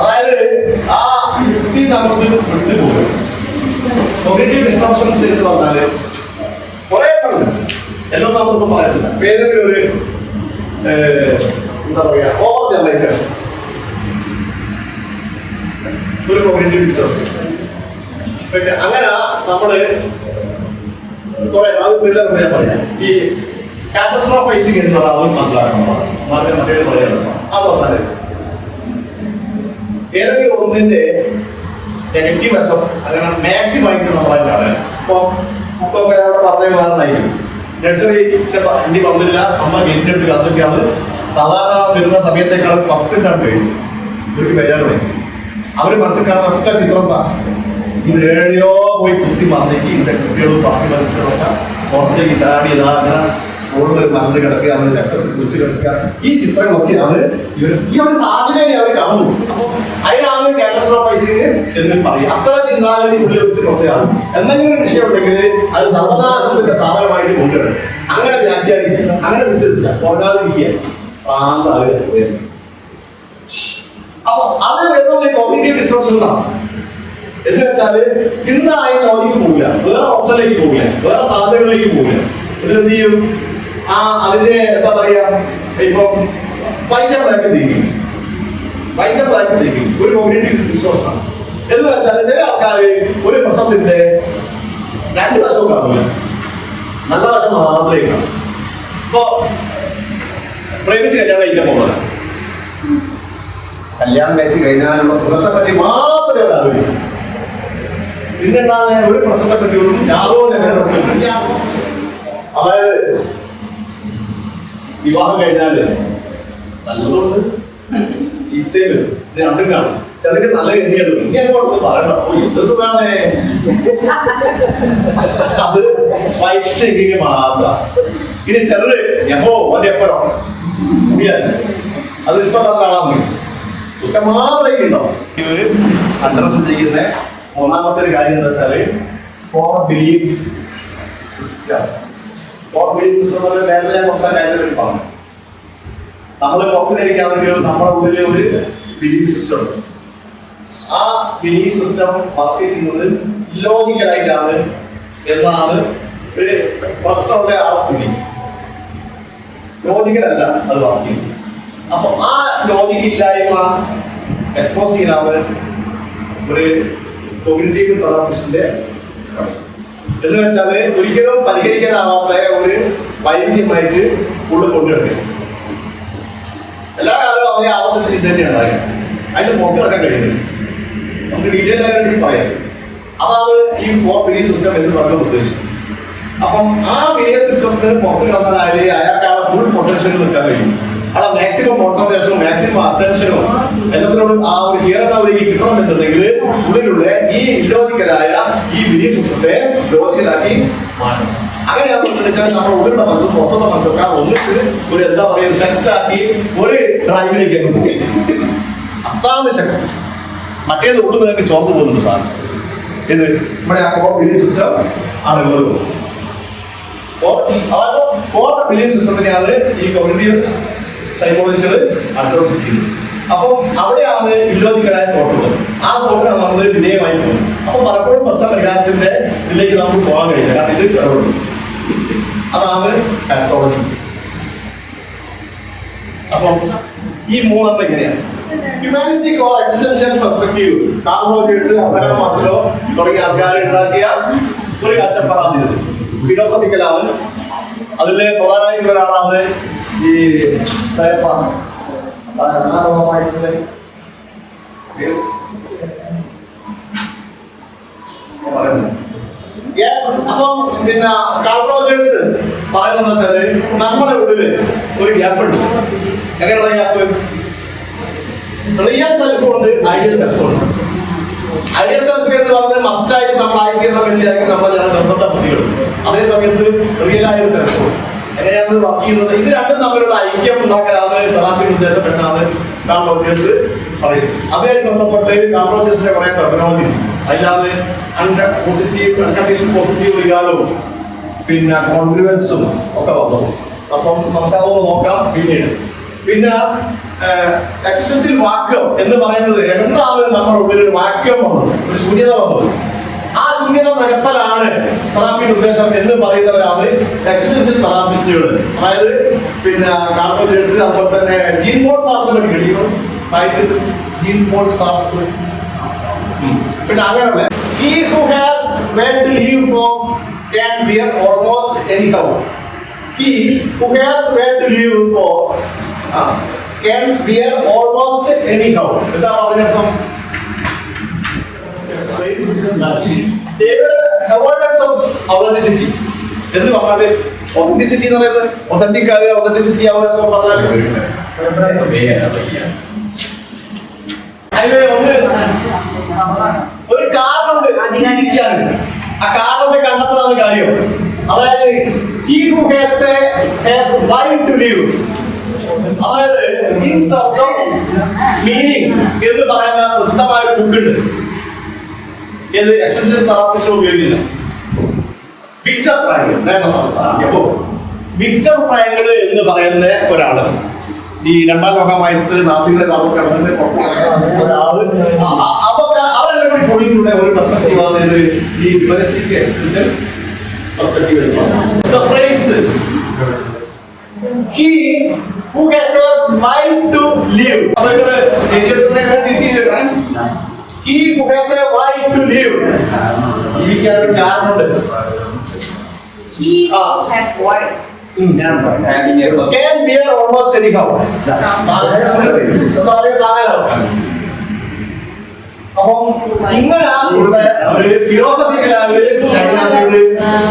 അതായത് ആ യുക്തി നമുക്ക് വിട്ടുപോകും. കോഗ്നിറ്റീവ് ഡിസ്റ്റോർഷൻസ് എന്ന് പറഞ്ഞാല് കുറെ പറഞ്ഞു, എല്ലാം നമ്മളിപ്പോൾ പറയുന്നില്ല. ഏതെങ്കിലും ഒരു എന്താ പറയാ ഓവർ ജനറലൈസേഷൻ, ഒരു കോഗ്നിറ്റീവ് ഡിസ്റ്റോർഷൻ. പിന്നെ അങ്ങനെ നമ്മള് കുറെ അത് ഞാൻ പറയാം. ഈ കാറ്റസ്ട്രോഫൈസിങ് എന്ന് പറഞ്ഞാൽ അത് മനസ്സിലാക്കണം, മറ്റേ പറയാൻ ആ അവസാനം ഏതെങ്കിലും ഒന്നിന്റെ നെഗറ്റീവ് വശം അങ്ങനെ മാക്സിമം ആയിട്ട് നമ്മളായിട്ടാണ്. ഇപ്പൊ കുക്കൊക്കെ അവിടെ പറഞ്ഞ ഉദാഹരണമായിരിക്കും, നഴ്സറിന്റെ വണ്ടി വന്നില്ല, അമ്മ ഗേറ്റിനെടുത്ത് കത്തിക്കാണ്. സാധാരണ വരുന്ന സമയത്തേക്കാൾ 10 കണ്ട് ഇവർക്ക് ബേജാറ്. അവര് മനസ്സിൽ കാണുന്ന ഒറ്റ ചിത്രം ഈ റേഡിയോ പോയി കുത്തി മറന്നേക്ക് ഇതിന്റെ കുട്ടികളും ബാക്കി മനുഷ്യരൊക്കെ പുറത്തേക്ക് ചാടിയതാ, അങ്ങനെ സ്കൂളിൽ മറന്ന് കിടക്കുക, അവര് രക്തത്തിൽ കുറിച്ച് കിടക്കുക. ഈ ചിത്രങ്ങളൊക്കെയാണ് ഇവർ ഈ ഒരു സാധ്യതയെ അവർ കാണുന്നു. അപ്പൊ അതിനാണ് കാറ്റസ്ട്രോഫൈസിങ് എന്ന് പറയും. അത്ര ചിന്താഗതി ഉള്ളിൽ വെച്ച് നോക്കുകയാണ്. എന്തെങ്കിലും വിഷയം ഉണ്ടെങ്കിൽ അത് സർവനാശത്തിന്റെ സാധനമായിട്ട് കൊണ്ടുവരണം. അങ്ങനെ വ്യാഖ്യാനിക്കുക, അങ്ങനെ വിശ്വസിക്കുക, പോകാതിരിക്കുക, പ്രാന്താകുക. അപ്പൊ അത് വരുന്നത് കോഗ്നിറ്റീവ് ഡിസ്റ്റോർഷൻ ആണ്. എന്ന് വെച്ചാല് ചിന്ത ആയി ലോജിക്ക് പോകില്ല, വേറെ ഓപ്ഷനിലേക്ക് പോകില്ല, വേറെ സാധ്യതകളിലേക്ക് പോകില്ല. എന്ത് ചെയ്യും? അതിന്റെ എന്താ പറയാ, ഇപ്പൊ വൈറ്റബിളായിട്ട് തിരിക്കും, വൈറ്റബിളായിട്ട് തിരിക്കും ഒരു കോഗ്നിറ്റീവ് ഡിസ്റ്റോർഷൻ ആണ്. എന്ന് വെച്ചാൽ ചില ആൾക്കാര് ഒരു പ്രശ്നത്തിന്റെ 2 വശവും കാണില്ല, നല്ല വശം മാത്രമേ കാണൂ. ഇപ്പൊ പ്രേമിച്ച് കല്യാണം കഴിക്കാൻ പോകുന്നത്, കല്യാണം കഴിച്ച് കഴിഞ്ഞാലുള്ള സുഖത്തെ പറ്റി മാത്രമേ ആലോചിക്കൂ. പിന്നെന്താണ് ഒരു പ്രശ്നത്തെ പറ്റിയൊന്നും യാതൊരു അതായത് വിവാഹം കഴിഞ്ഞാല് നല്ലതുകൊണ്ട് ചീത്തയും വരും, ഇത് രണ്ടും കാണും. ചെറുക്ക് നല്ല എന്നെയാണ് ഇനി അങ്ങോട്ട് പറയണ്ട, എന്ത് സുഖാണേ. അത് വൈദ്യുതി മാത്രം. ഇനി ചെറുത് എപ്പോ ഓന്റെ എപ്പോഴോ അത് ഇപ്പൊ കാണാൻ മതി, കുറ്റം മാത്രമേ ഉണ്ടാവും. ഇത് അഡ്രസ് ചെയ്യുന്ന 3ാമത്തെ ഒരു കാര്യം എന്താ വെച്ചാല് core belief system. Core belief system നേരത്തെ ഞാൻ കുറച്ച് കാര്യങ്ങൾ പറഞ്ഞു. നമ്മൾ പുറത്തുനിന്നിരിക്കുകയാണെങ്കിൽ നമ്മുടെ ഉള്ളിൽ ഒരു ബിലീഫ് സിസ്റ്റം ഉണ്ട്. ആ ബിലീഫ് സിസ്റ്റം വർക്ക് ചെയ്യുന്നത് ഇല്ലോജിക്കലായിട്ടാണ് എന്നാണ് ഒരു പ്രശ്നമുള്ള സ്ഥിതി. ലോജിക്കലല്ല അത് വർക്ക് ചെയ്യുന്നത്. അപ്പൊ ആ ലോജിക്കില്ലായ്മ എക്സ്പോസ് ചെയ്യാൻ ഒരു കോഗ്നിറ്റീവ് തെറാപ്പിസ്റ്റിന്റെ എന്ന് വെച്ചാല് ഒരിക്കലും പരിഹരിക്കാനാവാത്ത ഒരു വൈവിധ്യമായിട്ട് ഉള്ളിൽ കൊണ്ടുവരുന്നത്. എല്ലാ കാലവും അവരെ ആവർത്തിച്ച് ഇത് തന്നെയാണ് അതിന്റെ പുറത്ത് കിടക്കാൻ കഴിയുന്നത്. നമുക്ക് ഡീറ്റെയിൽ ആയിട്ട് പറയാം. അതാണ് ഈ കോർ ബിലീഫ് സിസ്റ്റം എന്ന് പറഞ്ഞ ഉദ്ദേശിച്ചത്. അപ്പം ആ ബിലീഫ് സിസ്റ്റത്തിന് പുറത്ത് കിടന്നാല് അയാൾക്ക് ആ ഫുൾ പൊട്ടൻഷ്യൽ നിൽക്കാൻ കഴിയും. അവിടെ മാക്സിമം കോൺസെൻട്രേഷനും മാക്സിമം അറ്റൻഷനും എല്ലാത്തിനോടും ആ ഒരു ഹിയർ അവർക്ക് കിട്ടണമെന്നുണ്ടെങ്കിൽ ഉള്ളിലുള്ള ഈ ഇല്ലോജിക്കലായ ഈ ബിലീഫ് സിസ്റ്റത്തെ ലോജിക്കലാക്കി മാറ്റണം. അങ്ങനെയാണെന്ന് വെച്ചാൽ നമ്മുടെ ഉള്ളിലുള്ള മനസ്സും പുറത്തുള്ള മനസ്സൊക്കെ ഒന്നിച്ച് ഒരു എന്താ പറയുക സെറ്റാക്കി ഒരു ഡ്രൈവിലേക്ക് പോകും. അതാണ് ശക്തി. മറ്റേത് ഉള്ളിൽ നിങ്ങൾക്ക് ചോർന്ന് പോകുന്നുണ്ട് സാർ. ഇത് നമ്മുടെ ആ കോർ ബിലീഫ് സിസ്റ്റം ആണ് ഉള്ളത്. കോർ ബിലീഫ് സിസ്റ്റത്തിനെയാണ് ഈ കോഗ്നിറ്റീവ് സൈക്കോളജിസ്റ്റുകൾ അഡ്രസ് ചെയ്യുന്നത്. അപ്പം അവിടെയാണ് ഇല്ലോജിക്കലായ തോട്ടുള്ളത്. ആ തോട്ടിനാണ് നമ്മൾ വിധേയമായി പോകുന്നത്. അപ്പൊ പലപ്പോഴും പരിഹാരത്തിന്റെ ഇതിലേക്ക് നമുക്ക് പോകാൻ കഴിയില്ല, കാരണം ഇത് ഇടപെടും. അതാണ് പാത്തോളജി. അപ്പൊ ഈ 3 എങ്ങനെയാണ്? Humanistic or existential perspective Karl Rogers, Abraham Maslow തുടങ്ങിയ ആൾക്കാർ ഉണ്ടാക്കിയ ഒരു കാഴ്ചപ്പാടാണ്. ഫിലോസഫിക്കലാണ്. അതില് പ്രധാനമായിട്ടുള്ള ഒരാളാണ് ഈ അപ്പം പിന്നെ കാർൽ റോജേഴ്സ് പറയുന്നത് വെച്ചാല് നമ്മുടെ ഉള്ളില് ഒരു ഗ്യാപ്പ് ഉണ്ട്. എങ്ങനെയുള്ള ഗ്യാപ്പ്? റിയൽ സെൽഫ് ഉണ്ട്, ഐഡിയൽ സെൽഫ് ഉണ്ട്. ഐഡിയൽ സെൽഫ് എന്ന് പറയുന്നത് മസ്റ്റായിട്ട് നമ്മൾ ആയിത്തീരണം എന്ന് വിചാരിക്കും നമ്മളെ നിർബന്ധ ബുദ്ധികൾ. അതേ സമയത്ത് റിയൽ ആയ സെൽഫ് എങ്ങനെയാണ് വർക്ക് ചെയ്യുന്നത്, ഇത് രണ്ടും തമ്മിലുള്ള ഐക്യം ഉണ്ടാക്കലാണ് തലാഖിന്റെ ഉദ്ദേശം എന്നാണ് കാർൾ റോജേഴ്സ് പറയുന്നത്. അതുമായി ബന്ധപ്പെട്ട് കാർൾ റോജേഴ്സിന്റെ കുറെ ടെർമിനോളജി, അല്ലാതെ അൺകണ്ടീഷൻ പോസിറ്റീവ് റിയാലും പിന്നെ കോൺഗ്രുവൻസും ഒക്കെ വന്നു. അപ്പം നമുക്കതൊന്ന് നോക്കാം പിന്നീട്. പിന്നെ എക്സിസ്റ്റൻഷ്യൽ വാക്യം എന്ന് പറയുന്നത് എന്താണ് നമ്മുടെ ഉള്ളിൽ ഒരു വാക്യം വന്നത്, ഒരു ശൂന്യത വന്നത്, ആ ശൂന്യത നികത്തലാണ് തെറാപ്പിയുടെ ഉദ്ദേശം എന്ന് പറയുന്നവരാണ് എക്സിസ്റ്റൻഷ്യൽ തെറാപ്പിസ്റ്റുകൾ. അതായത് പിന്നെ കാർൾ റോജേഴ്സ്, അതുപോലെ തന്നെ ജീൻ പോൾ സാർട്രെ പഠിക്കും സാഹിത്യത്തിൽ ജീൻ പോൾ സാർട്രെ. പിന്നെ അങ്ങനെയുള്ള he who has where to live for can bear almost anyhow. He who has where to live for can bear almost anyhow. എന്താ അതിനർത്ഥം? അവോയ്ഡൻസ് ഓഫ് ഒതന്റിസിറ്റി എന്ന് പറഞ്ഞാല്, ഒതന്റിസിറ്റി എന്ന് പറയുന്നത് ഒതന്റിക് ആവുക, ഒതന്റിസിറ്റി ആവുക എന്ന് പറഞ്ഞാൽ അതില് ഒന്ന് ഒരു കാരണമുണ്ട് ജീവിക്കാനുണ്ട്. ആ കാരണത്തെ കണ്ടെത്തുന്ന കാര്യം, അതായത് he who has right to live, അതായത് in search of meaning എന്ന് പറയുന്ന പ്രസിദ്ധമായ ഒരു ബുക്ക് ഉണ്ട്. ഏത് എക്സ്റ്റൻഷൻ തെറാപ്പിസ്റ്റ് ഉപയോഗിക്കില്ല, വിക്ടർ ഫ്രാങ്കൽ. വിക്ടർ ഫ്രാങ്കൽ എന്ന് പറയുന്ന ഒരാള് ഈ രണ്ടാം ലോകമായിട്ട് നാസികളുടെ കാലത്ത് ഒരാള് അവരെല്ലാം കൂടി പോയിട്ടുള്ള ഒരു പെർസ്പെക്റ്റീവ് ആണ് ഇത് ഈ humanistic extension perspective. The phrase he who has a mind to live, അതൊരു he who has a right to live, ജീവിക്കാൻ ഒരു കാരണമുണ്ട്. He has what? Can bear almost anyhow. അപ്പം ഇങ്ങനെ ഒരു ഫിലോസഫിക്കൽ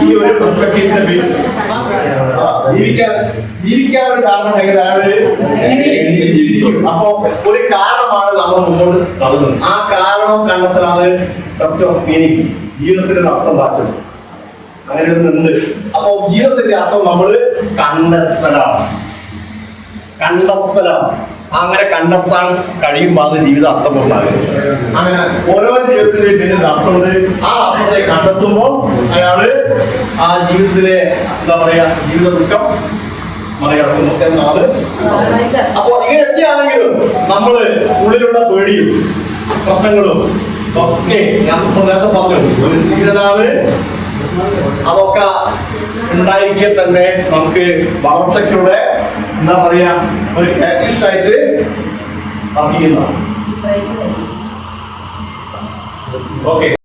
ഈ ഒരു പെർസ്പെക്റ്റീവിന്റെ ബേസ് ജീവിക്കാൻ ഒരു കാരണം എങ്ങനെയാണ്. അപ്പൊ ഒരു കാരണമാണ് നമ്മൾ മുമ്പോട്ട് തള്ളുന്നത്. ആ കാരണം കണ്ടെത്തലാണ് സെർച്ച് ഓഫ് മീനിങ്, ജീവിതത്തിന് ഒരു അർത്ഥം ഉണ്ടാക്കുന്നത്. അങ്ങനെ ഒന്നുണ്ട്. അപ്പൊ ജീവിതത്തിന്റെ അർത്ഥം നമ്മൾ കണ്ടെത്തലാണ്. അങ്ങനെ കണ്ടെത്താൻ കഴിയുമ്പോൾ അത് ജീവിത അർത്ഥമുണ്ടാകും. അങ്ങനെ ഓരോ ജീവിതത്തിലെ പിന്നെ അർത്ഥമുണ്ട്. ആ അർത്ഥത്തെ കണ്ടെത്തുമ്പോൾ അയാള് ആ ജീവിതത്തിലെ എന്താ പറയാ ജീവിത ദുഃഖം മറികടക്കുന്നു എന്നാണ്. അപ്പൊ ഇങ്ങനെയൊക്കെയാണെങ്കിലും നമ്മള് ഉള്ളിലുള്ള പേടിയും പ്രശ്നങ്ങളും ഒക്കെ ഞാൻ നേരത്തെ പറഞ്ഞു, ഒരു സ്ഥിരനാണ് അതൊക്കെ ഉണ്ടായിരിക്കെ തന്നെ നമുക്ക് വളർച്ചയ്ക്കുള്ള എന്താ പറയാ ഒരു കാറ്റലിസ്റ്റ് ആയിട്ട് വർക്ക് ചെയ്യുന്നതാണ്. ഓക്കെ.